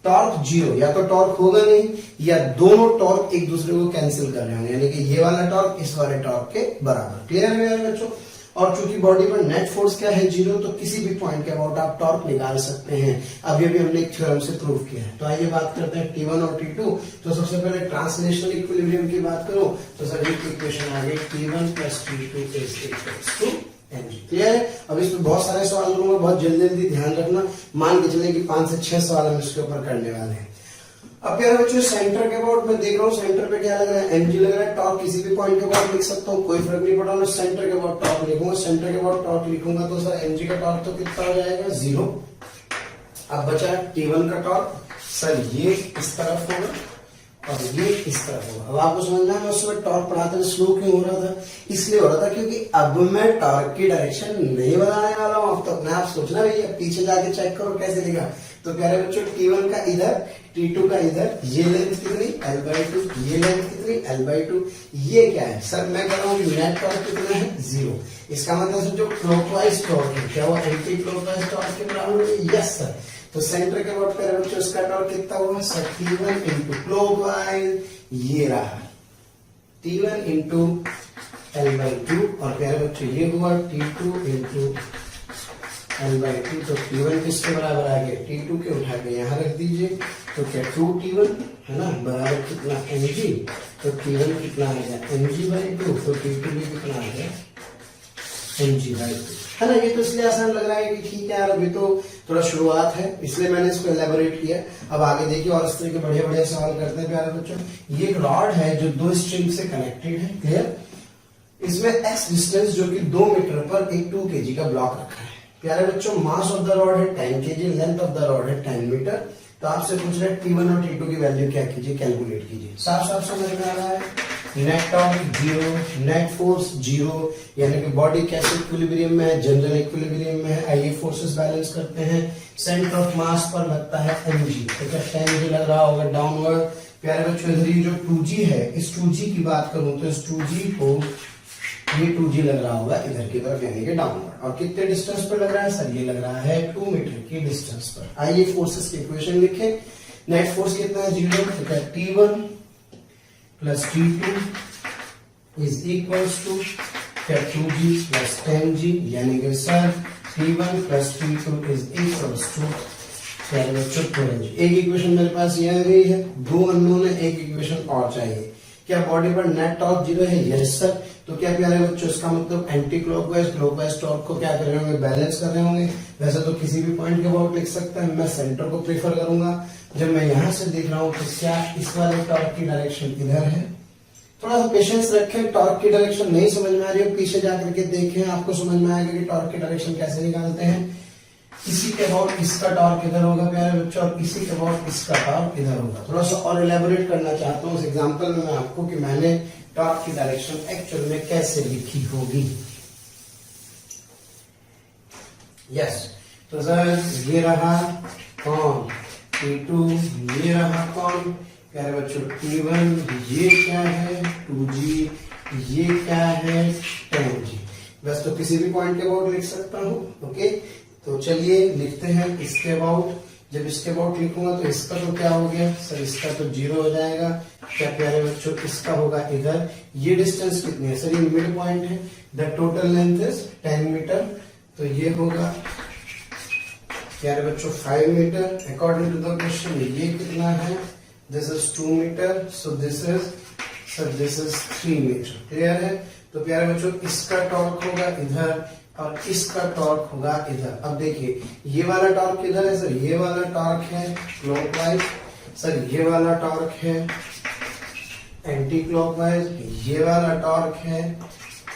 टॉर्क 0, या तो टॉर्क होगा नहीं या दोनों टॉर्क एक दूसरे को कैंसिल कर रहे होंगे, यानी कि ये वाला टॉर्क इस वाले टॉर्क के बराबर। क्लियर है मेरे बच्चों। और चूंकि बॉडी पर नेट फोर्स क्या है, 0, तो किसी भी पॉइंट के अबाउट आप टॉर्क निकाल सकते हैं। अब ये भी हमने एक थ्योरम से प्रूव किया है। तो आइए बात करते हैं T1 और T2। तो सबसे पहले ट्रांसलेशनल इक्विलिब्रियम की बात करो तो सर एक इक्वेशन आ गई, T1 + T2 = mg। क्लियर है। अब इसमें बहुत सारे सवाल करूंगा, बहुत जल्दी जल्दी ध्यान रखना। मान के चले कि 5 से 6 सवाल हम इसके ऊपर करने वाले हैं। अब प्यारे बच्चों सेंटर के अबाउट मैं देख रहा हूँ, सेंटर पे क्या लग रहा है, mg लग रहा है। टॉर्क किसी भी पॉइंट के अबाउट लिख सकता हूँ, कोई फर्क नहीं पड़ा। मैं सेंटर के अबाउट टॉर्क लिखूंगा, सेंटर के अबाउट टॉर्क लिखूंगा तो सर mg का टॉर्क तो कितना हो जाएगा, 0। अब बचा T1 का टॉर्क, सर ये इस तरफ होगा और ये इस तरफ होगा। अब आपको समझना है मैं उसमें टॉर्क पढ़ाते हुए स्लो क्यों हो रहा था, इसलिए हो रहा था क्योंकि अब मैं टॉर्क की डायरेक्शन नहीं बताने वाला हूं। अब तो अपने आप सोचना भैया, पीछे जाके चेक करो कैसे लिखा। तो प्यारे बच्चों T1 का इधर, T2 का इधर, ये लेंथ कितनी L/2, ये लेंथ कितनी L/2। ये क्या है सर, मैं कह रहा हूँ कि नेट टॉर्क कितना है 0। इसका मतलब जो क्लॉकवाइज टॉर्क है क्या वो एंटी क्लॉकवाइज टॉर्क के बराबर है? Yes sir. तो सेंटर के अबाउट प्यारे बच्चों इसका टॉर्क कितना हुआ सर T1 इंटू क्लॉकवाइज, ये रहा T1 इंटू L/2, और प्यारे बच्चों ये हुआ T2 इंटू L/2। तो T1 किसके बराबर आ गया, T2 के उठा के यहाँ रख दीजिए। तो क्या 2T1 है ना बराबर कितना mg, तो T1 कितना आ गया mg/2, तो T2 भी कितना आ गया mg/2, है ना। ये तो इसलिए आसान लग रहा है कि ठीक है यार अभी तो थोड़ा शुरुआत है, इसलिए मैंने इसको एलेबोरेट किया। अब आगे देखिए और इस तरह के बढ़िया बढ़िया सवाल करते हैं प्यारे बच्चों। ये एक रॉड है जो 2 स्ट्रिंग से कनेक्टेड है, क्लियर। इसमें x डिस्टेंस जो कि 2 मीटर पर एक 2 kg का ब्लॉक रखा है। प्यारे बच्चों मास ऑफ द रॉड है 10 kg, length of the rod है 10 मीटर। तो आपसे पूछ रहे हैं T1 और T2 की वैल्यू क्या कीजिए, कैलकुलेट कीजिए। साफ साफ समझ में आ रहा है। नेट टॉर्क 0, नेट फोर्स 0, यानी कि बॉडी कैसे इक्विलिब्रियम में है, जनरल इक्विलिब्रियम में है। आइए फोर्सेस बैलेंस करते हैं। सेंटर ऑफ मास पर लगता है mg, तो क्या 10g लग रहा होगा डाउनवर्ड। प्यारे बच्चों इधर ये जो 2g है, इस 2g की बात करूं तो इस 2g को ये 2g लग रहा होगा इधर की तरफ यानी कि डाउनवर्ड। और कितने डिस्टेंस पर लग रहा है सर, ये लग रहा है 2 मीटर की डिस्टेंस पर। आइए फोर्सेस की इक्वेशन लिखें। नेट फोर्स कितना है 0, तो क्या T1 plus T2 is equals to क्या 2g प्लस 10g, यानी कि sir T1 plus T2 is equals to क्या बच्चों 12g। एक इक्वेशन मेरे पास ये आ गई है, 2 अननोन है, एक इक्वेशन और चाहिए। क्या बॉडी पर नेट टॉर्क 0 है? Yes sir. तो क्या प्यारे बच्चों इसका मतलब एंटी क्लॉकवाइज क्लॉकवाइज टॉर्क को क्या कर रहे होंगे, बैलेंस कर रहे होंगे। वैसे तो किसी भी पॉइंट के अबाउट लिख सकते हैं, मैं सेंटर को प्रेफर करूंगा। जब मैं यहां से देख रहा हूं तो क्या इस वाले टॉर्क की डायरेक्शन इधर है। थोड़ा सा पेशेंस रखें, टॉर्क की डायरेक्शन नहीं समझ में आ रही है पीछे जाकर के देखें, आपको समझ में आएगा कि टॉर्क की डायरेक्शन कैसे निकालते हैं। इसी के अबाउट इसका टॉर्क इधर होगा प्यारे बच्चों, और इसी के अबाउट इसका टॉर्क इधर होगा। थोड़ा सा और एलेबोरेट करना चाहता हूँ उस एग्जांपल में मैं आपको कि मैंने टॉर्क की डायरेक्शन एक्चुअल में कैसे लिखी होगी। यस, तो सर ये रहा कौन T2, ये रहा कौन प्यारे बच्चों T1, ये क्या है 2g, ये क्या है 10g। बस तो किसी भी पॉइंट के अबाउट लिख सकता हूँ। ओके, तो चलिए लिखते हैं इसके अबाउट। जब इसके अबाउट लिखूंगा तो इसका तो क्या हो गया सर, इसका तो 0 हो जाएगा। क्या प्यारे बच्चों इसका होगा इधर। ये डिस्टेंस कितनी है सर, ये मिड पॉइंट है। The total length is 10 metre, तो ये होगा प्यारे बच्चों 5 metre according to the question. ये कितना है, this is 2 metre, so this is 3 metre. Clear है। तो प्यारे बच्चों इसका टॉर्क होगा इधर और इसका टॉर्क होगा इधर। अब देखिए ये वाला टॉर्क किधर है सर, ये वाला टॉर्क है क्लॉकवाइज, सर ये वाला टॉर्क है एंटी क्लॉकवाइज, ये वाला टॉर्क है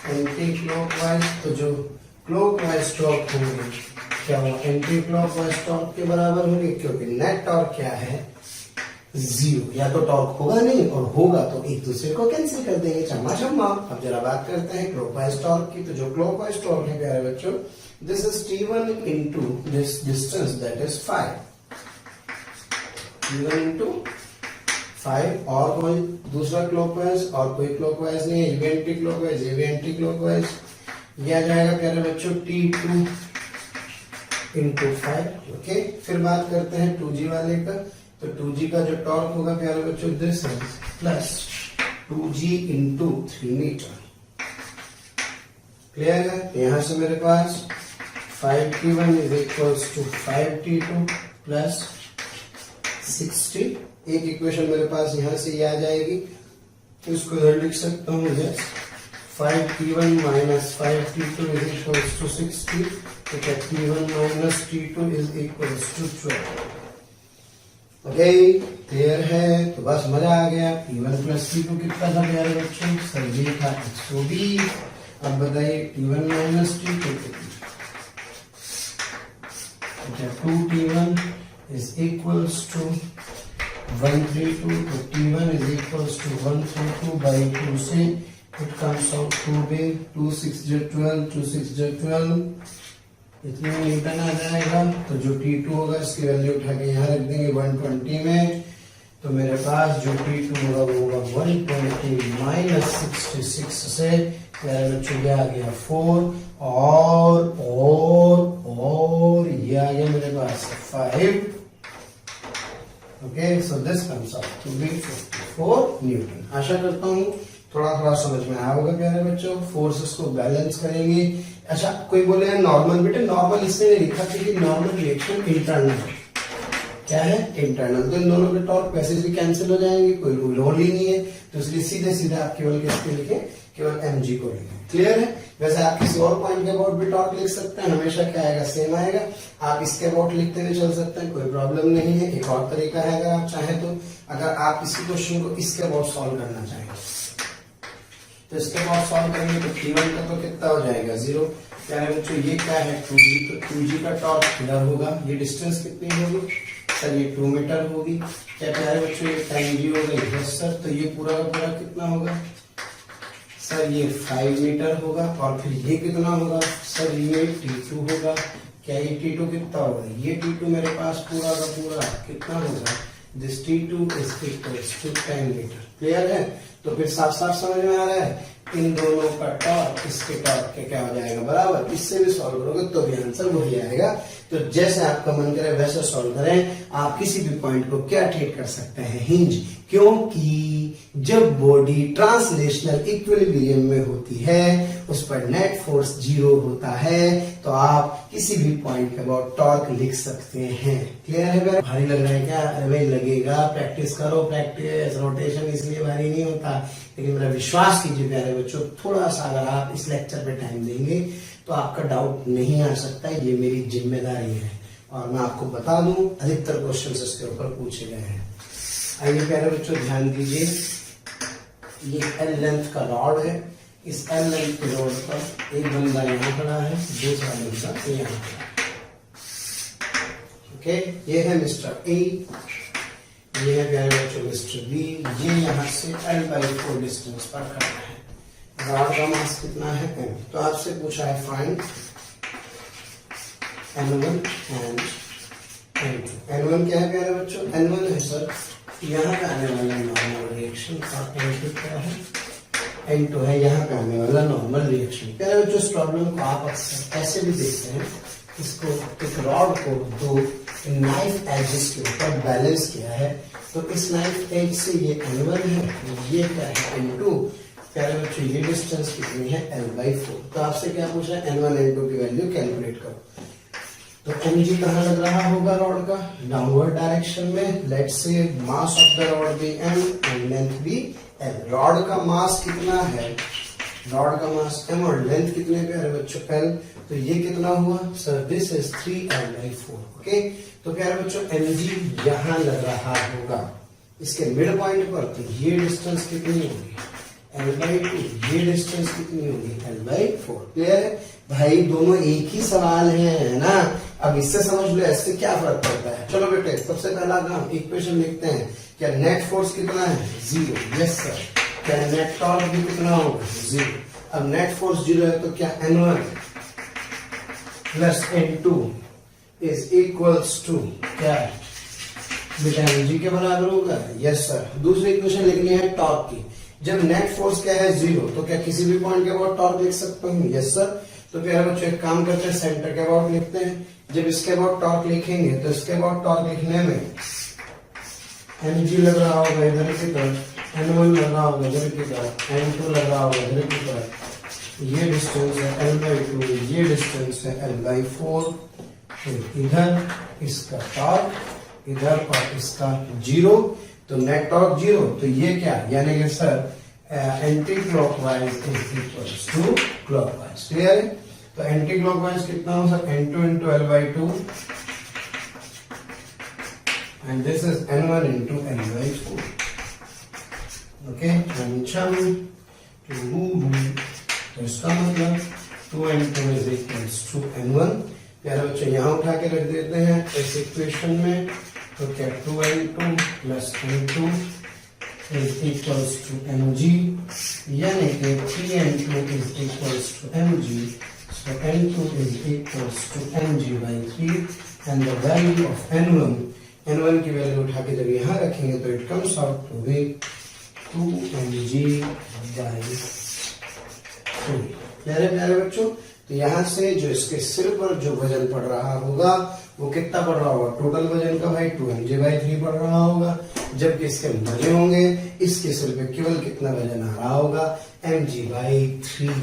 एंटी क्लॉकवाइज। तो जो क्लॉकवाइज टॉर्क होंगे क्या वो एंटी क्लॉकवाइज टॉर्क के बराबर होंगे, क्योंकि नेट टॉर्क क्या है 0। या तो टॉर्क होगा नहीं और होगा तो एक दूसरे को कैंसिल कर देंगे, चम्मा चम्मा। अब जरा बात करते हैं क्लॉकवाइज टॉर्क की। तो जो क्लॉकवाइज टॉर्क है प्यारे बच्चों, this is T1 into this distance that is 5, T1 into 5। और कोई दूसरा क्लॉकवाइज और कोई क्लॉकवाइज नहीं है, ये भी एंटी क्लॉकवाइज, ये भी एंटी क्लॉकवाइज। ये आ जाएगा प्यारे बच्चों T2 इंटू 5। ओके, फिर बात करते हैं 2g वाले का। तो 2g का जो टॉर्क होगा प्यारे बच्चों this is plus 2g into 3 metre. Clear है। तो यहां से मेरे पास 5t1 is equals to 5t2 plus 60। एक इक्वेशन मेरे पास यहां से ये आ जाएगी, तो इसको इधर लिख सकता हूं। Yes, 5t1 minus 5t2 is equals to 60। तो क्या t1 minus t2 is equals to 12। Okay, clear है। तो बस मजा आ गया। T1 प्लस T2 कितना था प्यारे बच्चों, सर ये था 120। अब बताइए T1 माइनस T2 कितना। 2t1 इज इक्वल्स टू 132, तो T1 is equals to 142 by 2 से it comes out 2 बे 2 6 जो 12, 2 6 जो 12, इतने में न्यूटन आ जाएगा। तो जो T2 होगा इसकी वैल्यू उठा के यहाँ रख देंगे 120 में, तो मेरे पास जो T2 होगा वो होगा 120 माइनस 66 से मेरे बच्चों ये आ गया 4 और ये आ गया मेरे पास 5। Okay, so this comes out to be 54 newton. आशा करता हूँ थोड़ा थोड़ा समझ में आया होगा प्यारे बच्चों। फोर्सेस को बैलेंस करेंगे। अच्छा, कोई बोले नॉर्मल, बेटे नॉर्मल इसमें लिखा था कि नॉर्मल रिएक्शन इंटरनल है। क्या है? इंटरनल। तो इन दोनों के टॉर्क वैसे भी कैंसिल हो जाएंगे, कोई रोल ही नहीं है, तो इसलिए सीधे सीधे आप केवल किसके लिखें? केवल mg को लिखें। क्लियर है? वैसे आप किसी और पॉइंट के अबाउट भी टॉर्क लिख सकते हैं, हमेशा क्या आएगा? सेम आएगा। आप इसके अबाउट लिखते हुए चल सकते हैं, कोई प्रॉब्लम नहीं है। एक और तरीका है, अगर आप चाहें तो, अगर आप इसी क्वेश्चन को इसके अबाउट सॉल्व करना चाहें तो इसके अबाउट सॉल्व करेंगे तो T1 का तो कितना हो जाएगा? 0। प्यारे बच्चों ये क्या है? 2g। तो 2g का टॉर्क इधर होगा। ये डिस्टेंस कितनी होगी सर? ये 2 मीटर होगी। क्या प्यारे बच्चों ये 10g हो गई? Yes sir. तो ये पूरा का पूरा कितना होगा सर? ये 5 मीटर होगा। और फिर ये कितना होगा सर? ये T2 होगा। क्या ये T2 कितना होगा? ये T2 मेरे पास पूरा का पूरा कितना होगा? This T2 is equals to 10 metre. Clear है? तो फिर साफ साफ समझ में आ रहा है, इन दोनों का टॉर्क इसके टॉर्क के क्या हो जाएगा? बराबर। इससे भी सॉल्व करोगे तो भी आंसर वही आएगा। तो जैसे आपका मन करे वैसे सॉल्व करें। आप किसी भी पॉइंट को क्या ट्रीट कर सकते हैं? हिंज। क्योंकि जब बॉडी ट्रांसलेशनल इक्विलिब्रियम में होती है, उस पर नेट फोर्स 0 होता है, तो आप किसी भी पॉइंट के अबाउट टॉर्क लिख सकते हैं। क्लियर है? भारी लग रहा है क्या? अरे भाई लगेगा, प्रैक्टिस करो। प्रैक्टिस रोटेशन इसलिए भारी नहीं होता, लेकिन मेरा विश्वास कीजिए प्यारे बच्चों, थोड़ा सा अगर आप इस लेक्चर पे टाइम देंगे तो आपका डाउट नहीं आ सकता। ये मेरी जिम्मेदारी है और मैं आपको बता दूं अधिकतर क्वेश्चंस इसके ऊपर पूछे गए हैं। आइए प्यारे बच्चों ध्यान दीजिए, ये L लेंथ का रॉड है। इस L लेंथ के रॉड पर एक बंदा यहाँ खड़ा है, दूसरा बंदा यहाँ खड़ा है। ओके, ये है मिस्टर ए, ये है प्यारे बच्चों मिस्टर बी। ये यहाँ से L/4 डिस्टेंस पर खड़ा है। रॉड का मास कितना है? m। तो आपसे पूछा है find N1 and N2। N1 क्या है प्यारे बच्चों? N1 है सर यहाँ पे आने वाला नॉर्मल रिएक्शन, और N2 क्या है? N2 है यहाँ पे आने वाला नॉर्मल रिएक्शन। प्यारे बच्चों इस प्रॉब्लम को आप अक्सर ऐसे भी देखते हैं, इसको एक रॉड को दो नाइफ एजेस के ऊपर बैलेंस किया है, तो इस नाइफ एज से ये N1 है, ये क्या है? N2। प्यारे बच्चों ये डिस्टेंस कितनी है? L/4। तो आपसे क्या पूछा है? N1 N2 की वैल्यू कैलकुलेट करो। तो mg कहाँ लग रहा होगा रॉड का? डाउनवर्ड डायरेक्शन में। Let's say mass of the rod भी m एंड लेंथ भी l। रॉड का मास कितना है? रॉड का मास m और लेंथ कितने प्यारे बच्चों? l। तो ये कितना हुआ sir? This is 3L/4। Okay, तो प्यारे बच्चों mg यहाँ लग रहा होगा इसके मिड पॉइंट पर। तो ये डिस्टेंस कितनी होगी? L/2। ये डिस्टेंस कितनी होगी? L/4। क्लियर है भाई? दोनों एक ही सवाल है ना। अब इससे समझ लो इससे क्या फर्क पड़ता है। चलो बेटे सबसे पहला काम इक्वेशन लिखते हैं। क्या नेट फोर्स कितना है? 0। Yes sir. क्या नेट टॉर्क भी कितना होगा? 0। अब नेट फोर्स 0 है तो क्या N1 plus N2 is equals to क्या बेटा? mg के बराबर होगा। Yes sir. दूसरी इक्वेशन लिखनी है टॉर्क की। जब नेट फोर्स क्या है? 0, तो क्या किसी भी पॉइंट के अबाउट टॉर्क लिख सकता हूँ? Yes sir. तो प्यारे बच्चों एक काम करते हैं, सेंटर के अबाउट लिखते हैं। जब इसके अबाउट टॉर्क लिखेंगे तो इसके अबाउट टॉर्क लिखने में mg लग रहा होगा इधर की तरफ, N1 लग रहा होगा इधर की तरफ, N2 लग रहा होगा इधर की तरफ। ये डिस्टेंस है L/2, ये डिस्टेंस है L/4। इधर इसका टॉर्क, इधर और इसका 0। तो नेट टॉर्क 0। तो ये क्या यानी कि sir anti clockwise is equals to clockwise. Clear है? तो एंटी क्लॉकवाइज कितना हो sir? N2 into L/2 and this is N1 into L/4। Okay, तो इसका मतलब 2N2 is equals to N1। प्यारे बच्चों यहाँ उठा के रख देते हैं इस इक्वेशन में। तो क्या 2n2 plus n2 is equals to mg, यानी कि 3n2 is equals to mg, so n2 is equals to mg by 3 and the value of n1 की वैल्यू उठा के जब यहाँ रखेंगे तो it comes out to be 2mg by 3। प्यारे प्यारे बच्चों, तो यहाँ से जो इसके सिर पर जो वजन पड़ रहा होगा वो कितना पड़ रहा होगा, टोटल वजन का भाई 2mg by 3 पड़ रहा होगा, जबकि इसके मजे होंगे इसके सिर पे केवल कितना वजन आ रहा होगा, mg by 3।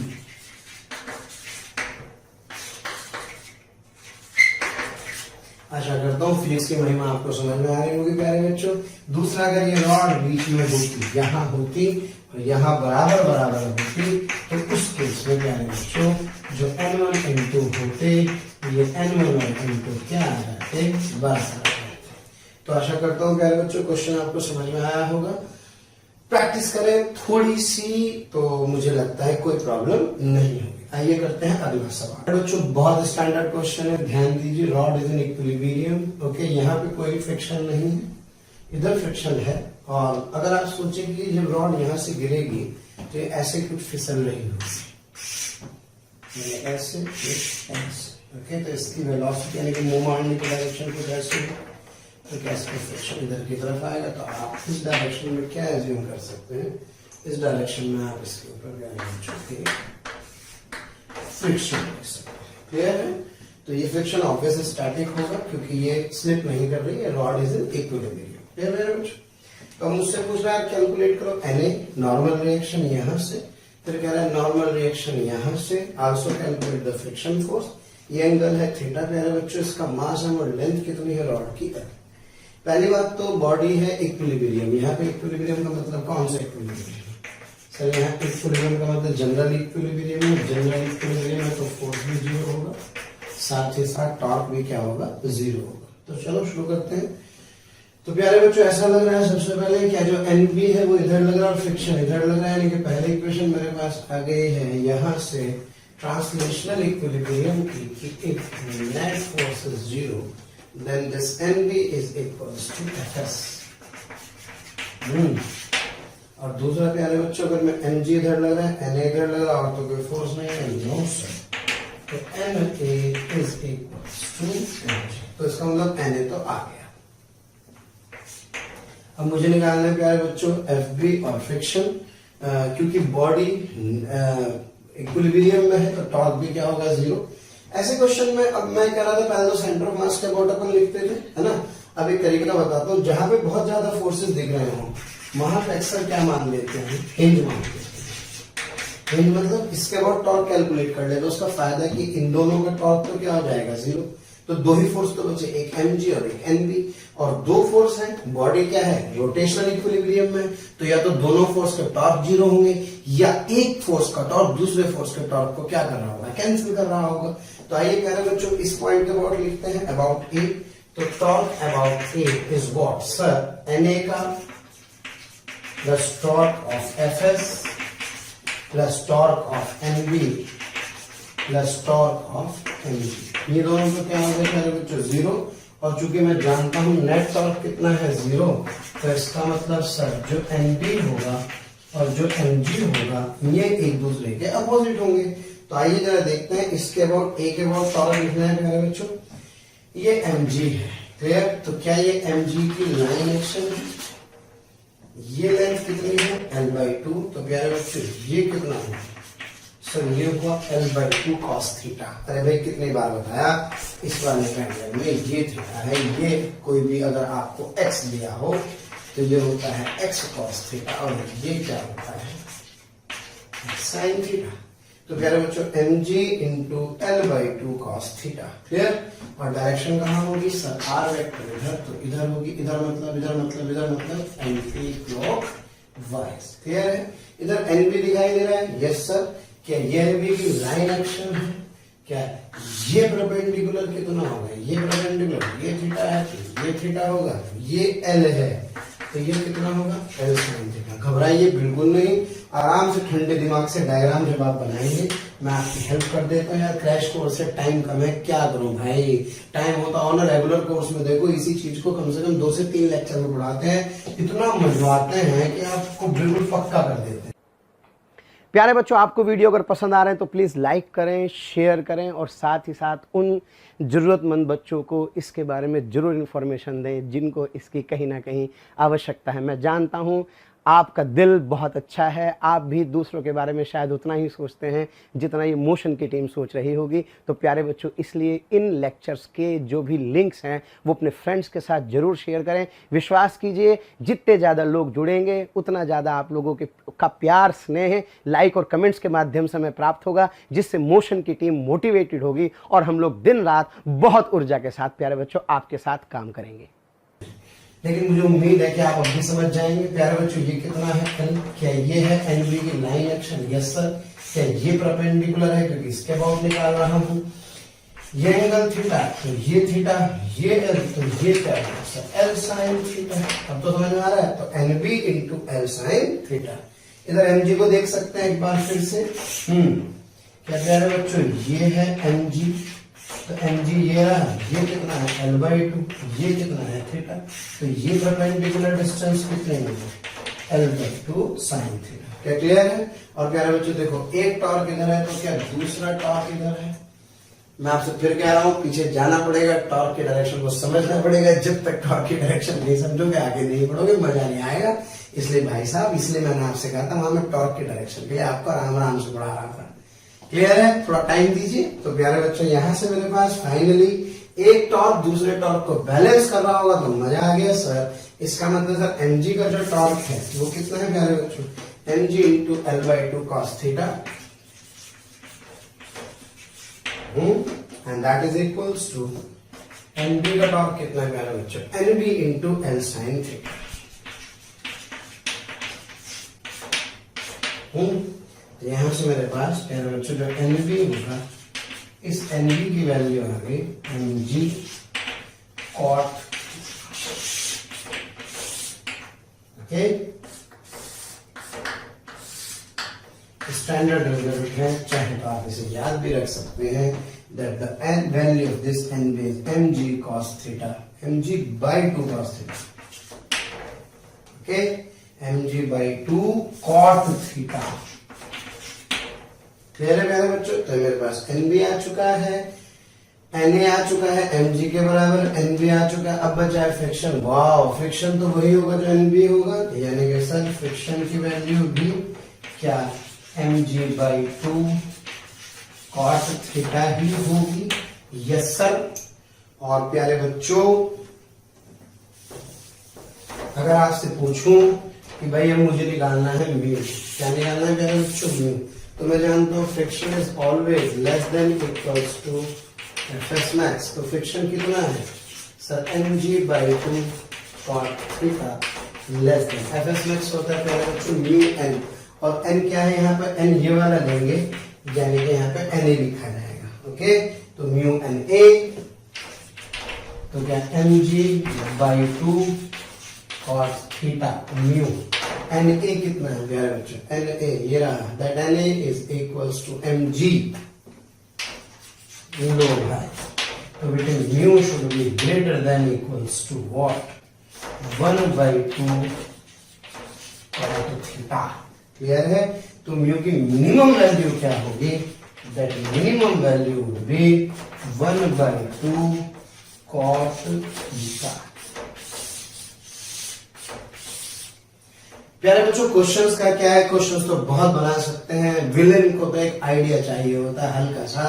आशा करता हूँ फिजिक्स की महिमा आपको समझ में आ रही होगी प्यारे बच्चों। दूसरा, अगर ये रॉड बीच में होती, यहाँ होती और यहाँ बराबर बराबर होती, तो उस केस में प्यारे बच्चों जो n1 n2 होते, ये n1 और n2 क्या आ जाते, बराबर आ जाते। तो आशा करता हूँ प्यारे बच्चों क्वेश्चन आपको समझ में आया होगा। प्रैक्टिस करें थोड़ी सी तो मुझे लगता है कोई प्रॉब्लम नहीं होगी। आइए करते हैं अगला सवाल। बच्चों बहुत स्टैंडर्ड क्वेश्चन है, ध्यान दीजिए। Rod is in equilibrium, okay, यहाँ पे कोई फ्रिक्शन नहीं है, इधर फ्रिक्शन है। और अगर आप सोचें कि जब रॉड यहाँ से गिरेगी तो ये ऐसे कुछ फिसल रही होगी, ऐसे ऐसे, ओके। तो इसकी वेलोसिटी यानी कि मूव मारने की डायरेक्शन कुछ ऐसे है, तो कैसे फ्रिक्शन इधर की तरफ आएगा, तो आप इस डायरेक्शन में क्या एज्यूम कर सकते हैं, इस डायरेक्शन में आप इसके ऊपर फ्रिक्शन क्लियर है। तो ये फ्रिक्शन ऑब्वियसली स्टैटिक होगा क्योंकि ये स्लिप नहीं कर रही है, rod is in equilibrium. Clear है बच्चों। तो मुझसे पूछ रहा है कैलकुलेट करो Na नॉर्मल रिएक्शन यहाँ से, फिर कह रहा है नॉर्मल रिएक्शन यहाँ से, also calculate the friction force. ये एंगल है थीटा प्यारे बच्चों, इसका मास है और लेंथ कितनी है रॉड की। पहली बात तो बॉडी है इक्विलिब्रियम, यहाँ पे इक्विलिब्रियम का मतलब कौन सा इक्विलिब्रियम सर, यहाँ इक्विलिब्रियम का मतलब जनरल इक्विलिब्रियम है। जनरल इक्विलिब्रियम है तो फोर्स भी जीरो होगा, साथ ही साथ टॉर्क भी क्या होगा, जीरो होगा। तो चलो शुरू करते हैं। तो प्यारे बच्चों ऐसा लग रहा है सबसे पहले क्या जो NB है वो इधर लग रहा है और फ्रिक्शन इधर लग रहा है, यानी कि पहले इक्वेशन मेरे पास आ गई है यहाँ से ट्रांसलेशनल इक्विलिब्रियम की, if net force is zero then this NB is equals to Fs। और दूसरा प्यारे बच्चों अगर मैं mg इधर लग रहा है, Na इधर लग रहा है और तो कोई फोर्स नहीं है, नो सर, तो Na is equals to mg। तो इसका मतलब Na तो आ गया। अब मुझे निकालना है प्यारे बच्चों Fb और फ्रिक्शन, क्योंकि बॉडी इक्विलिब्रियम में है तो टॉर्क भी क्या होगा, जीरो। ऐसे क्वेश्चन में अब मैं कह रहा था पहले तो सेंटर ऑफ मास के अबाउट अपन लिखते थे, है ना। अब एक तरीका बताता हूँ, जहां पे बहुत ज्यादा फोर्सेस दिख रहे हो वहां पे अक्सर क्या मान लेते हैं, हिंज मान लेते हैं। हिंज मतलब इसके बाद टॉर्क कैलकुलेट कर ले तो उसका फायदा कि इन दोनों का टॉर्क तो क्या हो जाएगा, जीरो। तो दो ही फोर्स तो बचे, एक mg और एक nb, और दो फोर्स है, बॉडी क्या है रोटेशनल इक्विलिब्रियम में, तो या तो दोनों फोर्स के टॉर्क जीरो होंगे या एक फोर्स का टॉर्क दूसरे फोर्स के टॉर्क को क्या कर रहा होगा, कैंसिल कर रहा होगा। तो आइए कह रहे बच्चों इस पॉइंट के अबाउट लिखते हैं, अबाउट ए। तो torque about A is what sir, Na का plus torque of Fs plus torque of NB plus torque of mg, ये दोनों को क्या हो गया मेरे बच्चों, जीरो। और चूंकि मैं जानता हूं नेट टॉर्क कितना है, जीरो, तो इसका मतलब सर जो NB होगा और जो mg होगा ये एक दूसरे के अपोजिट होंगे। तो आइए जरा देखते हैं इसके अबाउट ए के अबाउट टॉर्क लिखना है मेरे बच्चों, ये mg है, क्लियर। तो क्या ये mg की लाइन एक्शन है, ये लेंथ कितनी है l/2, तो प्यारे बच्चों ये कितना है सर, ये हुआ l/2 cos थीटा। अरे भाई कितनी बार बताया इस वाले ट्रायंगल में ये थीटा है, ये कोई भी अगर आपको x दिया हो तो ये होता है x cos थीटा और ये क्या होता है sin थीटा। तो प्यारे बच्चों mg into l/2 cos theta, clear. और डायरेक्शन कहाँ होगी सर, r वेक्टर इधर, तो इधर होगी, इधर मतलब इधर मतलब इधर मतलब एंटी क्लॉकवाइज, क्लियर है। इधर nb दिखाई दे रहा है, यस सर। क्या ये nb की लाइन एक्शन है, क्या ये परपेंडिकुलर कितना होगा, ये परपेंडिकुलर, ये थीटा है तो ये थीटा होगा, ये l है तो ये कितना होगा L sin थीटा। घबराइए बिल्कुल नहीं, आराम से ठंडे दिमाग से डायग्राम जब आप बनाएंगे मैं आपकी हेल्प कर देता हूँ। यार क्रैश कोर्स से टाइम कम है, क्या करूं भाई, टाइम होता हो ना रेगुलर कोर्स में। देखो इसी चीज को कम से कम 2 से 3 लेक्चर में पढ़ाते हैं, इतना मजवाते हैं कि आपको बिल्कुल पक्का कर देते हैं। प्यारे बच्चों, आपको वीडियो अगर पसंद आ रहे हैं तो प्लीज़ लाइक करें, शेयर करें और साथ ही साथ उन ज़रूरतमंद बच्चों को इसके बारे में ज़रूर इन्फॉर्मेशन दें जिनको इसकी कहीं ना कहीं आवश्यकता है। मैं जानता हूं आपका दिल बहुत अच्छा है, आप भी दूसरों के बारे में शायद उतना ही सोचते हैं जितना ये मोशन की टीम सोच रही होगी। तो प्यारे बच्चों, इसलिए इन लेक्चर्स के जो भी लिंक्स हैं वो अपने फ्रेंड्स के साथ ज़रूर शेयर करें। विश्वास कीजिए, जितने ज़्यादा लोग जुड़ेंगे उतना ज़्यादा आप लोगों का प्यार, स्नेह, लाइक और कमेंट्स के माध्यम से हमें प्राप्त होगा, जिससे मोशन की टीम मोटिवेटेड होगी और हम लोग दिन रात बहुत ऊर्जा के साथ प्यारे बच्चों आपके साथ काम करेंगे। लेकिन मुझे उम्मीद है कि आप अभी समझ जाएंगे। प्यारे बच्चों, ये कितना है L, क्या ये है एनबी की लाइन एक्शन? Yes sir. क्या ये परपेंडिकुलर है क्योंकि इसके अबाउट निकाल रहा हूं। ये एंगल थीटा, तो ये थीटा, ये L, तो ये क्या है सर L sin थीटा। अब तो समझ में आ रहा है, तो NB into L sin theta. इधर एमजी को देख सकते हैं एक बार फिर से। क्या प्यारे बच्चों, ये है एमजी, तो mg ये रहा, ये कितना है L/2, ये कितना है थीटा। तो ये परपेंडिकुलर डिस्टेंस कितने में है L/2 sin थीटा। क्या क्लियर है? और प्यारे बच्चों देखो, एक टॉर्क इधर है तो क्या दूसरा टॉर्क इधर है। मैं आपसे फिर कह रहा हूं, पीछे जाना पड़ेगा, टॉर्क की डायरेक्शन को समझना पड़ेगा। जब तक टॉर्क की डायरेक्शन नहीं समझोगे आगे नहीं बढ़ोगे, मजा नहीं आएगा। इसलिए भाई साहब, इसलिए मैंने आपसे कहा था वहां मैं टॉर्क की डायरेक्शन के लिए आपको आराम आराम से पढ़ा रहा था। क्लियर है? थोड़ा टाइम दीजिए। तो प्यारे बच्चों, यहां से मेरे पास फाइनली एक टॉर्क दूसरे टॉर्क को बैलेंस कर रहा होगा तो मजा आ गया सर। इसका मतलब सर mg का जो टॉर्क है वो कितना है प्यारे बच्चों? mg into L/2 cos theta, and that is equals to nb का टॉर्क कितना है प्यारे बच्चों? nb into L sin theta. यहां से मेरे पास प्यारे बच्चों जो एनबी होगा, इस एनबी की वैल्यू आ गई mg cot, okay. Standard result है, चाहे तो आप इसे याद भी रख सकते हैं, that the value of this NB is mg cos theta, mg/2 cos theta, okay. mg/2 cot theta. Clear है प्यारे बच्चों? तो मेरे पास एनबी आ चुका है, Na आ चुका है, mg के बराबर nb आ चुका है। अब बचा है फ्रिक्शन। वाह, फ्रिक्शन तो वही होगा जो nb होगा, यानी कि सर फ्रिक्शन की वैल्यू भी क्या mg/2 cot थीटा ही होगी। Yes sir. और प्यारे बच्चों, अगर आपसे पूछूं कि भाई अब मुझे निकालना है म्यू, क्या निकालना है प्यारे बच्चों? म्यू। तो मैं जानता हूं friction is always less than equals to FS max. तो फ्रिक्शन कितना है sir? mg/2 cot theta less than FS max होता है प्यारे बच्चों म्यू एन। और एन क्या है यहाँ पे? एन ये वाला लेंगे, यानी कि यहाँ पे एन ए लिखा जाएगा, ओके। तो म्यू एन ए, तो क्या mg/2 cos theta mu N A कितना है प्यारे बच्चों? एन ए ये रहा, that N A is equals to mg लो भाई। तो बेटे mu should be greater than equals to what? 1/2 cot theta. Clear है? तो म्यू की मिनिमम वैल्यू क्या होगी? That minimum value would be 1/2 cot theta. प्यारे बच्चों, क्वेश्चंस का क्या है? क्वेश्चंस तो बहुत बना सकते हैं। विलेन को तो एक आइडिया चाहिए होता है हल्का सा।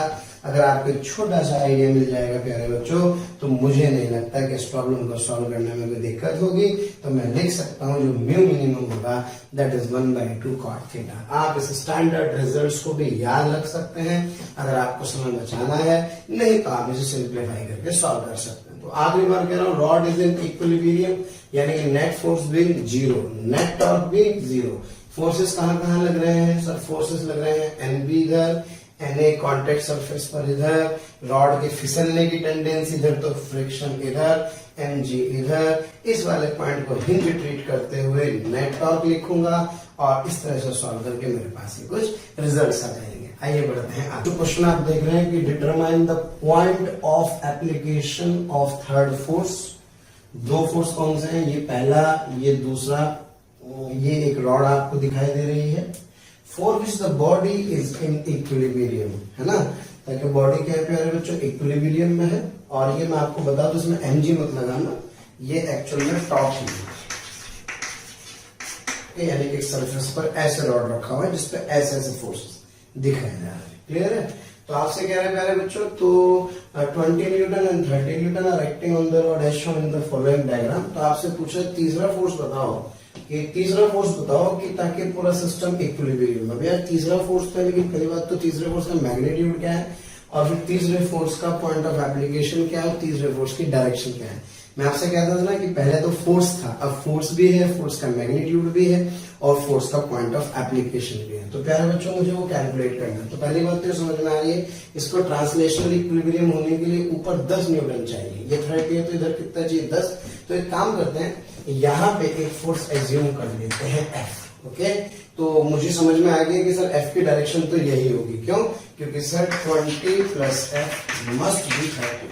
अगर आपको एक छोटा सा आइडिया मिल जाएगा प्यारे बच्चों, तो मुझे नहीं लगता कि इस प्रॉब्लम को सॉल्व करने में कोई दिक्कत होगी। तो मैं लिख सकता हूं जो म्यू मिनिमम होगा दैट इज 1/2 cot थीटा। आप इस स्टैंडर्ड रिजल्ट्स को भी याद रख सकते हैं अगर आपको समय बचाना है, नहीं तो आप इसे सिंप्लीफाई करके सॉल्व कर सकते हैं। तो आखिरी बार कह रहा हूं, रॉड इज इन इक्विलिब्रियम, यानी कि नेट फोर्स भी 0, नेट टॉर्क भी 0। फोर्सेस कहां कहां लग रहे हैं सर? फोर्सेस लग रहे हैं एनबी इधर, Na कॉन्टेक्ट सरफेस पर इधर, रॉड के फिसलने की टेंडेंसी इधर, तो फ्रिक्शन इधर, Mg इधर, इस वाले पॉइंट को हिंज ट्रीट करते हुए नेट टॉर्क लिखूंगा और इस तरह से सॉल्व करके मेरे पास ये कुछ रिजल्ट्स आ जाएंगे। आइए बढ़ते हैं। जो क्वेश्चन आप देख रहे हैं कि determine the point of application of third force. दो फोर्स कौन से हैं? ये पहला, ये दूसरा। ये एक रॉड आपको दिखाई दे रही है, for which the body is in equilibrium, है ना, ताकि बॉडी क्या है प्यारे बच्चों, इक्विलिब्रियम में है। और ये मैं आपको बता दूं, इसमें mg मत लगाना, ये एक्चुअल में टॉर्क है, यानी कि सरफेस पर ऐसे रॉड रखा हुआ है जिसपे ऐसे ऐसे फोर्सेस दिखाए जा रहे हैं। क्लियर है? तो आपसे कह रहे हैं प्यारे बच्चों, तो 20 newton and 30 newton are acting on the rod as shown in the following diagram. तो आपसे पूछा तीसरा फोर्स बताओ, कि तीसरा फोर्स बताओ कि ताकि पूरा सिस्टम इक्विलिब्रियम में। भैया तीसरा फोर्स पे, लेकिन पहली बात तो तीसरे फोर्स का मैग्नीट्यूड क्या है, और फिर तीसरे फोर्स का पॉइंट ऑफ एप्लीकेशन क्या है, और तीसरे फोर्स की डायरेक्शन क्या है। मैं आपसे कहता था ना कि पहले तो फोर्स था, अब फोर्स भी है, फोर्स का मैग्नीट्यूड भी है, और फोर्स का पॉइंट ऑफ एप्लीकेशन भी है। तो प्यारे बच्चों मुझे वो कैलकुलेट करना है। तो पहली बात तो समझ में आ रही है, इसको ट्रांसलेशनल इक्विलिब्रियम होने के लिए ऊपर 10 न्यूटन चाहिए। ये 30 है तो इधर कितना चाहिए, 10। तो एक काम करते हैं, यहाँ पे एक फोर्स एज्यूम कर लेते हैं F। ओके, तो मुझे समझ में आ गया कि सर F की डायरेक्शन तो यही होगी। क्यों? क्योंकि sir 20 plus F must be 30।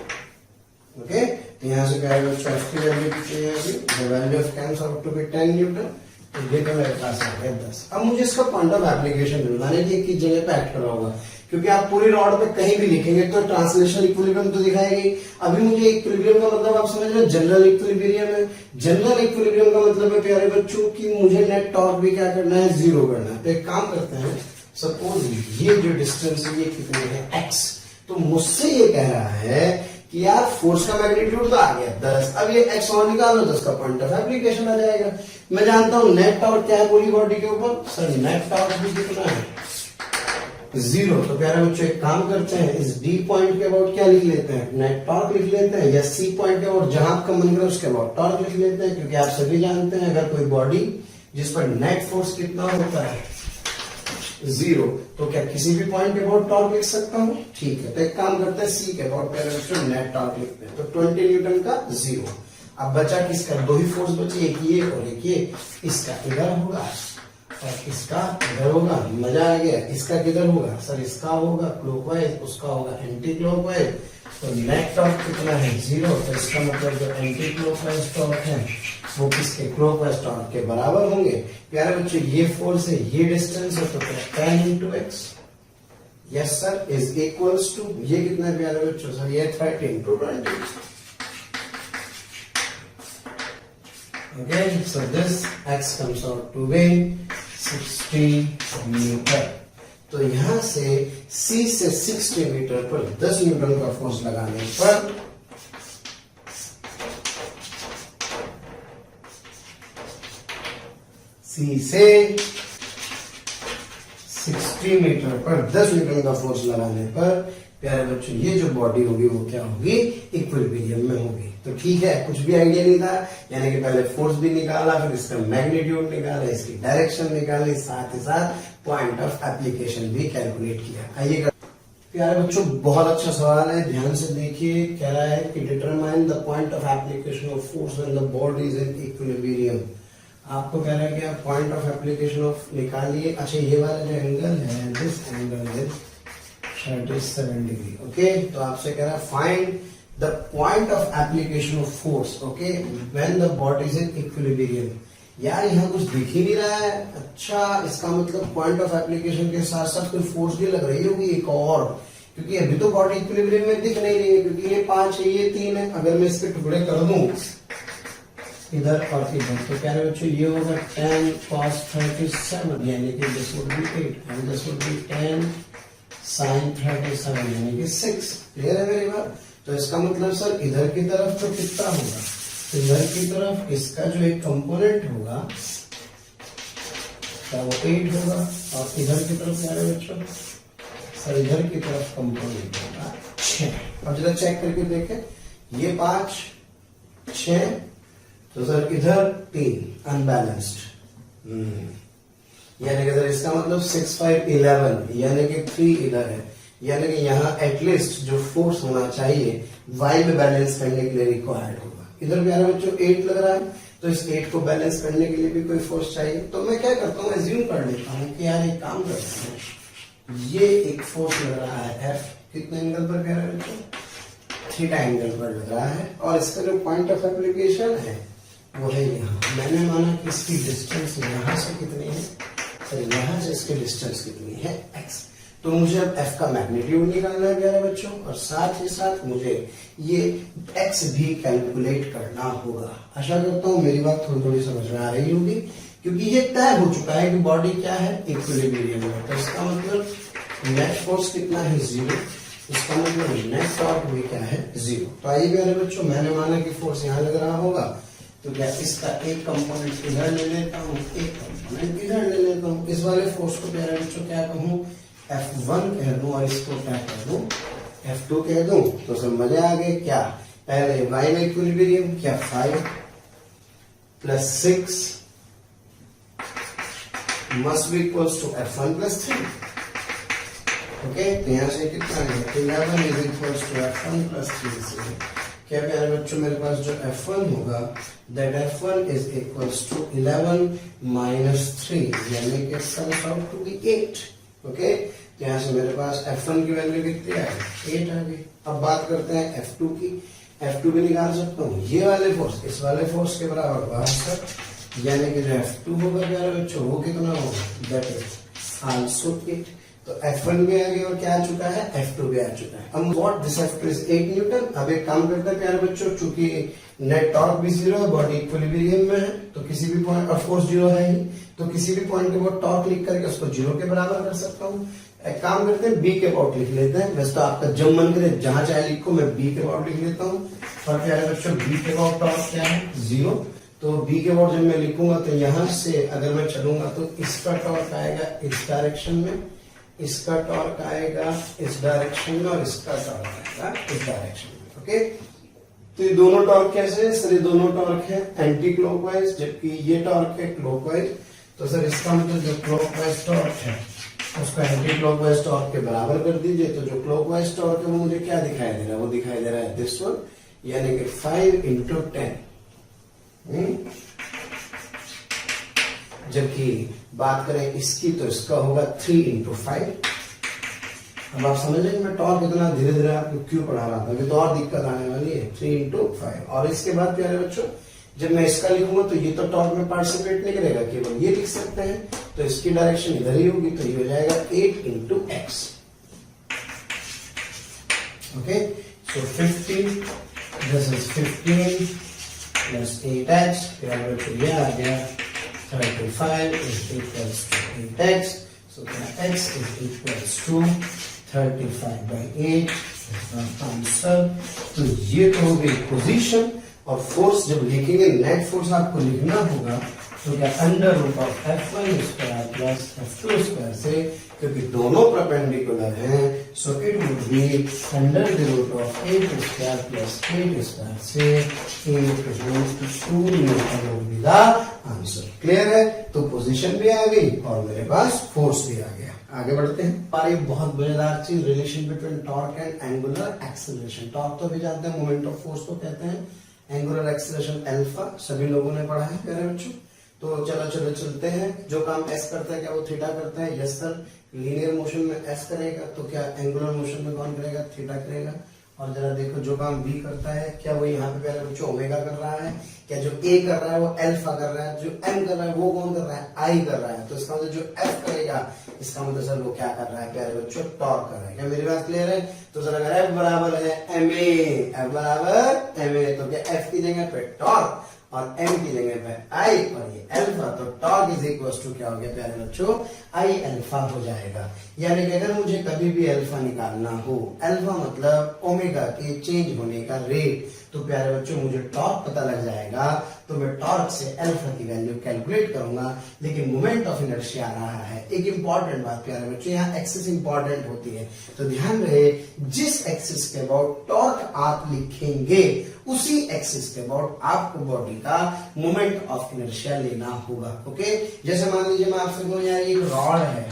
Okay, तो यहाँ से क्या है, F की वैल्यू कितनी है अभी, the value of cancel out to be 10 newton. तो ये तो मेरे पास आ गया 10। अब मुझे इसका पॉइंट ऑफ एप्लीकेशन ढूंढना है कि किस जगह पे एक्ट कर रहा होगा, क्योंकि आप पूरी रॉड पे कहीं भी लिखेंगे तो ट्रांसलेशनल इक्विलिब्रियम तो दिखाएगी। अभी मुझे इक्विलिब्रियम का मतलब आप समझ रहे हो, जनरल इक्विलिब्रियम है। जनरल इक्विलिब्रियम का मतलब है प्यारे बच्चों कि मुझे नेट टॉर्क भी क्या करना है, 0 करना है। तो एक काम करते हैं, सपोज ये जो डिस्टेंस है ये कितनी है, x। तो मुझसे ये कह रहा है कि यार फोर्स का मैग्नीट्यूड तो आ गया 10, अब ये x और निकालो तो उसका पॉइंट ऑफ एप्लीकेशन आ जाएगा। मैं जानता हूं नेट टॉर्क क्या है पूरी बॉडी के ऊपर, सर नेट टॉर्क भी कितना है, 0। तो प्यारे बच्चों एक काम करते हैं, इस D पॉइंट के अबाउट क्या लिख लेते हैं, नेट टॉर्क लिख लेते हैं, या C पॉइंट के अबाउट जहां आपका मन करे उसके अबाउट टॉर्क लिख लेते हैं। क्योंकि आप सभी जानते हैं अगर कोई बॉडी जिस पर नेट फोर्स कितना होता है, 0, तो क्या किसी भी पॉइंट के अबाउट टॉर्क लिख सकता हूं। ठीक है, तो एक काम करते हैं, C के अबाउट प्यारे बच्चों नेट टॉर्क लिखते हैं। तो 20 न्यूटन का 0। अब बचा किसका, दो ही फोर्स बची, एक ये और एक ये। इसका इधर होगा और इसका इधर होगा। मजा आ गया। इसका किधर होगा, सर इसका होगा क्लॉकवाइज, उसका होगा एंटी क्लॉकवाइज। तो नेट टॉर्क कितना है, 0। तो इसका मतलब जो एंटी क्लॉकवाइज टॉर्क है वो किसके, क्लॉकवाइज टॉर्क के बराबर होंगे। प्यारे बच्चों ये फोर्स है, ये डिस्टेंस है, तो 10 into x, yes sir, is equals to, ये कितना है प्यारे बच्चों, सर ये 30 into 20। Okay, so this x comes out to be 60 metre. तो यहां से C से 60 मीटर पर 10 न्यूटन का फोर्स लगाने पर C से 60 मीटर पर 10 न्यूटन का फोर्स लगाने पर प्यारे बच्चों ये जो बॉडी होगी वो क्या होगी, इक्विलिब्रियम में होगी। तो ठीक है, कुछ भी आइडिया नहीं था, यानी कि पहले फोर्स भी निकाला, फिर इसका मैग्नीट्यूड निकाला, इसकी डायरेक्शन निकाली, साथ ही साथ पॉइंट ऑफ एप्लीकेशन भी कैलकुलेट किया। आइए प्यारे बच्चों बहुत अच्छा सवाल है, ध्यान से देखिए। कह रहा है कि determine the point of application of force when the body is in equilibrium. आपको कह रहा है कि आप पॉइंट ऑफ एप्लीकेशन ऑफ निकालिए। अच्छा ये वाला जो एंगल है, this angle is 37 degree. Okay, तो आपसे कह रहा है find the point of application of force, okay, when the body is in equilibrium. यार यहाँ कुछ दिख ही नहीं रहा है। अच्छा, इसका मतलब पॉइंट ऑफ एप्लीकेशन के साथ साथ कोई फोर्स भी लग रही होगी एक और, क्योंकि अभी तो बॉडी इक्विलिब्रियम में दिख नहीं रही है, क्योंकि ये 5 है, ये 3 है। अगर मैं इसके टुकड़े कर दूं इधर और इधर, तो क्या है बच्चों, ये होगा 10 cos 37, यानी कि this would be 8 and this would be 10 sin 37, यानी कि 6। क्लियर है मेरी बात? तो इसका मतलब सर इधर की तरफ तो कितना होगा, इधर की तरफ इसका जो एक कंपोनेंट होगा क्या वो 8 होगा, और इधर की तरफ क्या है बच्चों, सर इधर की तरफ कंपोनेंट होगा 6। अब जरा चेक करके देखें, ये 5 6, तो सर इधर 3 अनबैलेंस्ड, यानी कि अगर इसका मतलब 6 5 11 यानी कि 3 इधर है, यानी कि यहाँ एटलीस्ट जो फोर्स होना चाहिए वाई में बैलेंस करने के लिए रिक्वायर्ड होगा। इधर प्यारे बच्चों 8 लग रहा है, तो इस 8 को बैलेंस करने के लिए भी कोई फोर्स चाहिए। तो मैं क्या करता हूँ, एज्यूम कर लेता हूँ कि यार एक काम करते हैं, ये एक फोर्स लग रहा है एफ कितने एंगल पर प्यारे बच्चों, थीटा एंगल पर लग रहा है, और इसका जो पॉइंट ऑफ एप्लीकेशन है वो है यहाँ। मैंने माना कि इसकी डिस्टेंस यहाँ से कितनी है, सर यहाँ से इसकी डिस्टेंस कितनी है x। तो मुझे अब f का मैग्नीट्यूड निकालना है प्यारे बच्चों, और साथ ही साथ मुझे ये x भी कैलकुलेट करना होगा। आशा करता हूँ मेरी बात थोड़ी थोड़ी समझ में आ रही होगी, क्योंकि ये तय हो चुका है कि बॉडी क्या है, इक्विलिब्रियम में। तो इसका मतलब नेट फोर्स कितना है, 0। इसका मतलब नेट टॉर्क भी क्या है, 0। तो आइए प्यारे बच्चों, मैंने माना कि फोर्स यहाँ लग रहा होगा, तो क्या इसका एक कंपोनेंट इधर ले लेता हूँ, एक कंपोनेंट इधर ले लेता हूँ। इस वाले फोर्स को प्यारे बच्चों क्या कहूँ, F1 कह दूं, और इसको क्या कह दूं, F2 कह दूं। तो सब मजे आ गए क्या, पहले y में इक्विलिब्रियम क्या 5 + 6 must be equals to F1 + 3। Okay, तो यहाँ से कितना है, 11 इज इक्वल्स टू F1 + 3 से क्या प्यारे बच्चों, मेरे पास जो F1 होगा that F1 is equals to 11 - 3 यानी कि it comes out to be 8। Okay, तो यहाँ से मेरे पास F1 की वैल्यू कितनी आ गई, 8 आ गई। अब बात करते हैं F2 की, F2 भी निकाल सकता हूँ, ये वाले फोर्स इस वाले फोर्स के बराबर बाहर, यानी कि जो F2 होगा प्यारे बच्चों वो कितना होगा, दैट इज आल्सो 8। तो F1 भी आ गया और क्या आ चुका है, F2 भी आ चुका है। अब what this F2 is 8 Newton. अब एक काम करते हैं प्यारे बच्चों, चूंकि नेट टॉर्क भी 0 है, बॉडी इक्विलिब्रियम में है, तो किसी भी पॉइंट, ऑफ कोर्स 0 है ही, तो किसी भी पॉइंट के बाद टॉर्क लिख करके उसको 0 के बराबर कर सकता हूँ। एक काम करते हैं, बी के अबाउट लिख लेते हैं। वैसे तो आपका जब मन करे जहां चाहे लिखो, मैं बी के अबाउट लिख लेता हूँ। और प्यारे बच्चों बी के अबाउट टॉर्क क्या है, 0। तो बी के अबाउट जब मैं लिखूंगा तो यहां से अगर मैं चलूंगा तो इसका टॉर्क आएगा इस डायरेक्शन में, इसका टॉर्क आएगा इस डायरेक्शन में, और इसका टॉर्क आएगा इस डायरेक्शन में। ओके, तो ये दोनों टॉर्क कैसे है, सर ये दोनों टॉर्क है एंटी क्लॉकवाइज, जबकि ये टॉर्क है क्लॉकवाइज। तो सर इसका मतलब जो क्लॉकवाइज टॉर्क है उसको एंटी क्लॉकवाइज टॉर्क के बराबर कर दीजिए। तो जो क्लॉकवाइज टॉर्क है वो मुझे क्या दिखाई दे रहा है, वो दिखाई दे रहा है दिस वन, यानी कि 5 × 10। जबकि बात करें इसकी तो इसका होगा 3 × 5। अब आप समझ लेंगे मैं टॉर्क इतना धीरे धीरे आपको क्यों पढ़ा रहा था, अभी तो और दिक्कत आने वाली है। 3 × 5, और इसके बाद प्यारे बच्चों जब मैं इसका लिखूंगा तो ये तो टॉर्क में पार्टिसिपेट नहीं करेगा, केवल ये लिख सकते हैं, तो इसकी डायरेक्शन इधर ही होगी, तो ये हो जाएगा 8 × x। Okay, so 15, this is 15 + 8x, प्यारे बच्चों ये आ गया 35 is equals to 8x. So x is equals to 35/8 answer. तो ये तो हो गई पोजीशन। और फोर्स जब लिखेंगे, नेट फोर्स आपको लिखना होगा तो क्या √F1² + F2² से, क्योंकि दोनों परपेंडिकुलर हैं, सो इट वुड बी √8² + 8² से 8√2 Newton would be the answer. Clear है, तो पोजीशन भी आ गई और मेरे पास फोर्स भी आ गया। आगे बढ़ते हैं। और एक बहुत मजेदार चीज, relation between torque and angular acceleration. Torque तो भी जानते हैं, मोमेंट ऑफ फोर्स को कहते हैं, एंगुलर एक्सेलरेशन अल्फा सभी लोगों ने पढ़ा है प्यारे बच्चों। तो चलो चलते हैं। जो काम एस करता है क्या वो थीटा करता है, यस सर। लीनियर मोशन में एस करेगा तो क्या एंगुलर मोशन में कौन करेगा, थीटा करेगा। और जरा देखो जो काम बी करता है क्या वो यहाँ पे प्यारे बच्चों ओमेगा कर रहा है, क्या जो ए कर रहा है वो अल्फा कर रहा है, जो एम कर रहा है वो कौन कर रहा है, आई कर रहा है। तो इसका मतलब जो एफ करेगा इसका मतलब सर वो क्या कर रहा है प्यारे बच्चों, टॉर्क कर रहा है। क्या मेरी बात क्लियर है? तो सर अगर एफ बराबर है एम ए, तो क्या एफ की जगह पे टॉर्क और एम की जगह पे आई और ये अल्फा, तो टॉर्क इज इक्वल टू क्या हो गया प्यारे बच्चों, आई अल्फा हो जाएगा। यानी कि अगर मुझे कभी भी अल्फा निकालना हो, अल्फा मतलब ओमेगा के चेंज होने का रेट, तो प्यारे बच्चों मुझे टॉर्क पता लग जाएगा, तो मैं टॉर्क से अल्फा की वैल्यू कैलकुलेट करूंगा। लेकिन मोमेंट ऑफ इनर्शिया आ रहा है। एक इंपॉर्टेंट बात प्यारे बच्चों, यहाँ एक्सिस इंपॉर्टेंट होती है, तो ध्यान रहे जिस एक्सिस के अबाउट टॉर्क आप लिखेंगे उसी एक्सिस के अबाउट आपको बॉडी का मोमेंट ऑफ इनर्शिया लेना होगा। ओके, जैसे मान लीजिए मैं आपसे कहूँ यार एक रॉड है,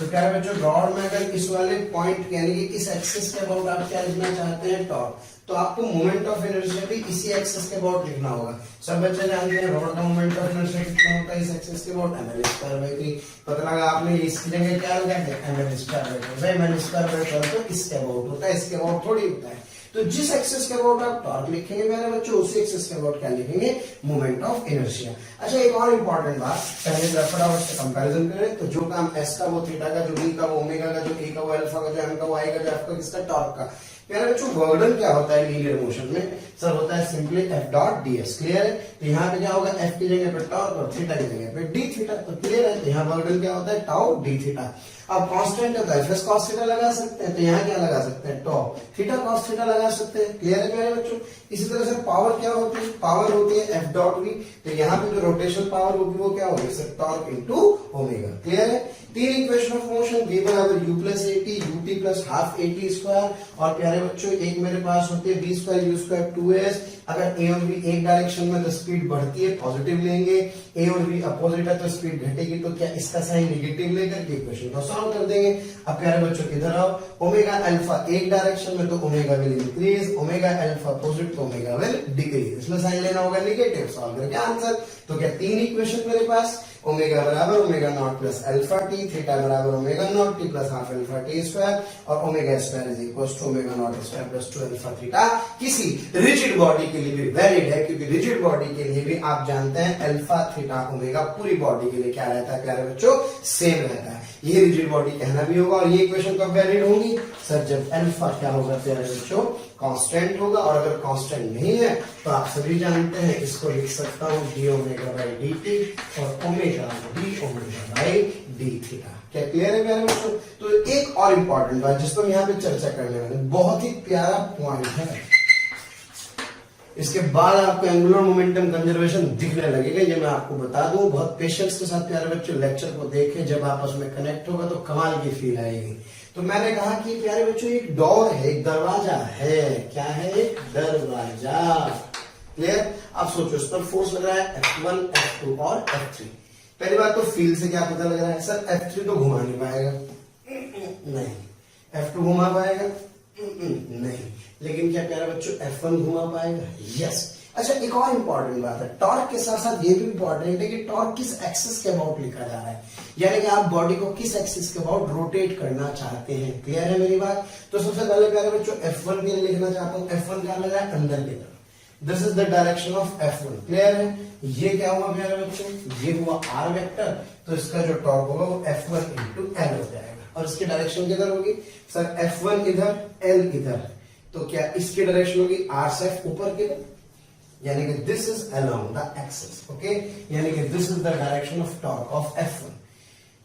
तो क्या है बच्चों रॉड में अगर इस वाले पॉइंट यानी कि इस एक्सिस के अबाउट आप क्या लिखना चाहते हैं टॉर्क, तो आपको मोमेंट ऑफ इनर्शिया भी इसी एक्सिस के अबाउट लिखना होगा। सब बच्चे जानते हैं रॉड का मोमेंट ऑफ इनर्शिया कितना होता है इस एक्सिस के अबाउट ml²/3। पता लगा आपने इसकी जगह क्या लगा है ml²/4, भाई ml²/4 तो इसके अबाउट होता है, इसके अबाउट थोड़ी होता है। तो जिस एक्सिस के अबाउट आप टॉर्क लिखेंगे मेरे बच्चों उसी एक्सिस के अबाउट क्या लिखेंगे मोमेंट ऑफ इनर्शिया। अच्छा एक और इंपॉर्टेंट बात, पहले फटाफट से कंपैरिजन करें, तो जो काम s का वो थीटा का, जो b का वो ओमेगा का, जो a का वो अल्फा का, जो m का वो i का, जो f का किसका टॉर्क का। प्यारे बच्चों वर्क डन क्या होता है लीनियर मोशन में, सर होता है simply f dot ds। Clear है, तो यहाँ पे क्या होगा f की जगह पे टॉर्क और थीटा की जगह पे d थीटा। तो क्लियर है, तो यहाँ वर्क डन क्या होता है टाउ d थीटा। अब कांस्टेंट है तो एफ एस कॉस थीटा लगा सकते हैं, तो यहाँ क्या लगा सकते हैं टॉ थीटा कॉस थीटा लगा सकते हैं। क्लियर है मेरे बच्चों। इसी तरह से पावर क्या होती है, पावर होती है एफ डॉट वी, तो यहाँ पे जो रोटेशन पावर होगी वो क्या होगी sir torque into omega. Clear है, तीन इक्वेशन ऑफ मोशन v बराबर u plus A T U T plus half A T square, और प्यारे बच्चों एक मेरे पास होती है v square u square 2s। अगर a और v एक डायरेक्शन में तो स्पीड बढ़ती है पॉजिटिव लेंगे, a और v अपोजिट है तो स्पीड घटेगी, तो क्या इसका साइन नेगेटिव लेकर के इक्वेशन को सॉल्व कर देंगे। अब प्यारे बच्चों किधर आओ, ओमेगा अल्फा एक डायरेक्शन में तो omega will increase, omega alpha opposite तो ओमेगा विल डिक्रीज, इसमें साइन लेना होगा नेगेटिव, सॉल्व करके आंसर। तो क्या तीन इक्वेशन मेरे पास, ओमेगा बराबर omega naught plus alpha T, theta बराबर omega naught T plus half alpha T square, और omega square is equal to omega naught square plus 2 alpha theta. किसी रिजिड बॉडी के लिए भी वैलिड है, क्योंकि रिजिड बॉडी के लिए भी आप जानते हैं अल्फा थीटा ओमेगा पूरी बॉडी के लिए क्या रहता है प्यारे बच्चों सेम रहता है। ये रिजिड बॉडी कहना भी होगा, और ये इक्वेशन कब वैलिड होंगी सर जब अल्फा क्या होगा प्यारे बच्चों कांस्टेंट होगा, और अगर कांस्टेंट नहीं है तो आप सभी जानते हैं इसको लिख सकता हूं D omega by D T और omega D omega by D theta. क्या क्लियर है प्यारे बच्चों। तो एक और इंपॉर्टेंट बात जिस पर यहाँ पे चर्चा करने वाले, बहुत ही प्यारा पॉइंट है, इसके बाद आपको एंगुलर मोमेंटम कंजर्वेशन दिखने लगेगा, ये मैं आपको बता दूं। बहुत पेशेंस के साथ प्यारे बच्चों लेक्चर को देखें, जब आपस में कनेक्ट होगा तो कमाल की फील आएगी। तो मैंने कहा कि प्यारे बच्चों एक डोर है, एक दरवाजा है, क्या है एक दरवाजा। क्लियर, अब सोचो इस पर फोर्स लग रहा है F1, F2 और F3। पहली बात तो फील से क्या पता लग रहा है सर F3 तो घुमा नहीं पाएगा, नहीं, F2 घुमा पाएगा नहीं, लेकिन क्या प्यारे बच्चों F1 घुमा पाएगा, यस। अच्छा एक और इंपॉर्टेंट बात है, टॉर्क के साथ साथ ये भी इंपॉर्टेंट है कि टॉर्क किस एक्सिस के अबाउट लिखा जा रहा है, यानी कि आप बॉडी को किस एक्सिस के अबाउट रोटेट करना चाहते हैं। क्लियर है मेरी बात। तो सबसे पहले प्यारे बच्चों F1 के लिए लिखना चाहता हूं, F1 क्या लग रहा है अंदर की तरफ, this is the direction of F1। Clear है, ये क्या हुआ प्यारे बच्चों, ये हुआ R वेक्टर, तो इसका जो टॉर्क होगा वो F1 इंटू L हो जाएगा, और इसकी डायरेक्शन किधर होगी सर F1 इधर L इधर, तो क्या इसकी डायरेक्शन होगी R से F ऊपर की तरफ, यानी कि this is along the axis. Okay, यानी कि this is the direction of torque of F1।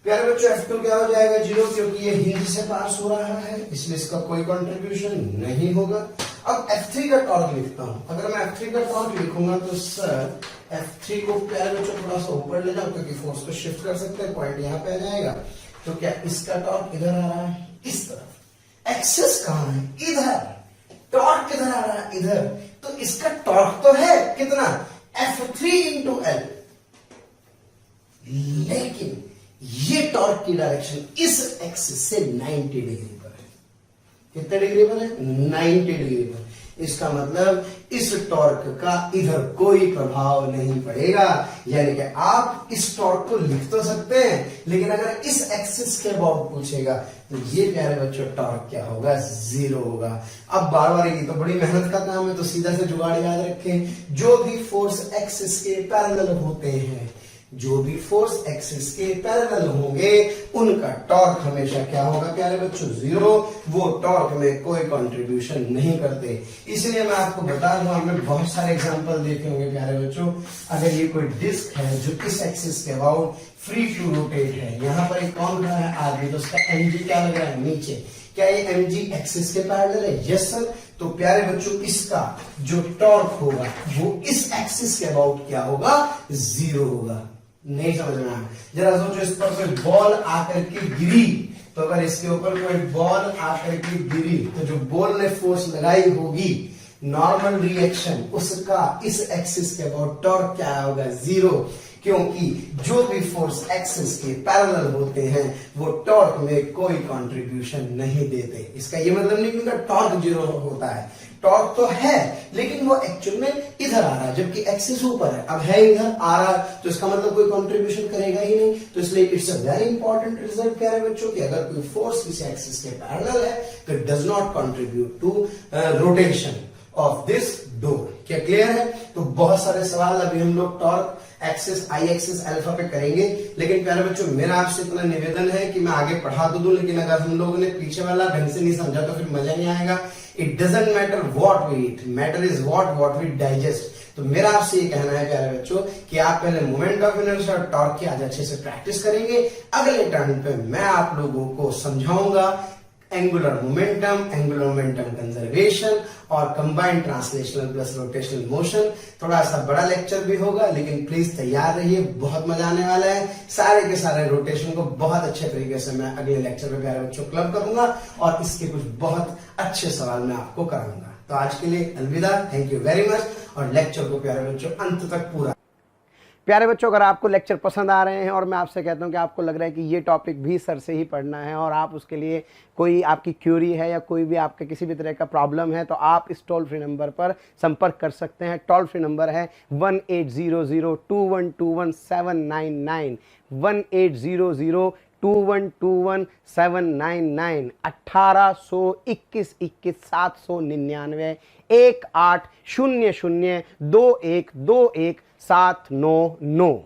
प्यारे बच्चों F2 क्या हो जाएगा 0, क्योंकि ये हिंज से पास हो रहा है, इसलिए इसका कोई कंट्रीब्यूशन नहीं होगा। अब F3 का टॉर्क लिखता हूं, अगर मैं F3 का टॉर्क लिखूंगा तो सर F3 को प्यारे बच्चों थोड़ा सा ऊपर ले जाओ, क्योंकि फोर्स को शिफ्ट कर सकते हैं, पॉइंट यहाँ पे आ जाएगा। तो क्या इसका टॉर्क इधर आ रहा है इस तरफ, एक्सिस कहां है इधर, टॉर्क किधर आ रहा है इधर, तो इसका टॉर्क तो है कितना F3 इंटू L, लेकिन ये टॉर्क की डायरेक्शन इस एक्सिस से 90 डिग्री पर है। कितने डिग्री पर है 90 डिग्री पर। इसका मतलब इस टॉर्क का इधर कोई प्रभाव नहीं पड़ेगा, यानी कि आप इस टॉर्क को लिख तो सकते हैं, लेकिन अगर इस एक्सिस के अबाउट पूछेगा तो ये प्यारे बच्चों टॉर्क क्या होगा 0 होगा। अब बार बार ये तो बड़ी मेहनत का काम है, तो सीधा से जुगाड़ याद रखें, जो भी फोर्स एक्सिस के पैरेलल होते हैं, जो भी फोर्स एक्सिस के पैरेलल होंगे उनका टॉर्क हमेशा क्या होगा प्यारे बच्चों 0, वो टॉर्क में कोई कंट्रीब्यूशन नहीं करते। इसलिए मैं आपको बता दूं, हमने बहुत सारे एग्जांपल देखे होंगे प्यारे बच्चों। अगर ये कोई डिस्क है जो इस एक्सिस के अबाउट फ्री टू रोटेट है, यहाँ पर एक कौन खड़ा है आदमी, तो उसका mg क्या लग रहा है नीचे, क्या ये mg एक्सिस के पैरेलल है, यस सर, तो प्यारे बच्चों इसका जो टॉर्क होगा वो इस एक्सिस के अबाउट क्या होगा, 0 होगा। नहीं समझ में आया? जरा सोचो, इस पर कोई बॉल आकर के गिरी, तो अगर इसके ऊपर कोई बॉल आकर के गिरी तो जो बॉल ने फोर्स लगाई होगी, नॉर्मल रिएक्शन उसका इस एक्सिस के अबाउट टॉर्क क्या होगा, 0, क्योंकि जो भी फोर्स एक्सिस के पैरेलल होते हैं वो टॉर्क में कोई कंट्रीब्यूशन नहीं देते। इसका ये मतलब नहीं कि उनका टॉर्क 0 होता है, टॉर्क तो है लेकिन वो एक्चुअल में इधर आ रहा है, जबकि एक्सिस ऊपर है। अब है इधर आ रहा है तो इसका मतलब कोई कंट्रीब्यूशन करेगा ही नहीं। तो इसलिए it's a very important result प्यारे बच्चों कि अगर कोई फोर्स किसी एक्सिस के पैरेलल है तो it does not contribute to rotation of this door. क्या क्लियर है? तो बहुत सारे सवाल अभी हम लोग torque axis, I axis, alpha पे करेंगे, लेकिन प्यारे बच्चों मेरा आपसे इतना निवेदन है कि मैं आगे पढ़ा तो दूं, लेकिन अगर हम लोगों ने पीछे वाला ढंग से नहीं समझा तो फिर मजा नहीं आएगा। It doesn't matter what we eat, matter is what we digest. तो मेरा आपसे ये कहना है प्यारे बच्चों कि आप पहले मोमेंट ऑफ इनर्शिया और टॉर्क की आज अच्छे से प्रैक्टिस करेंगे। अगले टर्न पे मैं आप लोगों को समझाऊंगा एंगुलर मोमेंटम कंजर्वेशन और combined translational plus rotational motion. थोड़ा सा बड़ा लेक्चर भी होगा, लेकिन प्लीज तैयार रहिए, बहुत मजा आने वाला है। सारे के सारे रोटेशन को बहुत अच्छे तरीके से मैं अगले लेक्चर में प्यारे बच्चों क्लब करूंगा और इसके कुछ बहुत अच्छे सवाल मैं आपको कराऊंगा। तो आज के लिए अलविदा, थैंक यू वेरी मच, और लेक्चर को प्यारे बच्चों अंत तक पूरा। प्यारे बच्चों, अगर आपको लेक्चर पसंद आ रहे हैं और मैं आपसे कहता हूं कि आपको लग रहा है कि ये टॉपिक भी सर से ही पढ़ना है और आप उसके लिए कोई आपकी क्यूरी है या कोई भी आपका किसी भी तरह का प्रॉब्लम है, तो आप इस टोल फ्री नंबर पर संपर्क कर सकते हैं। टोल फ्री नंबर है 18002121 799 1800212799 1821 799 18002121 799।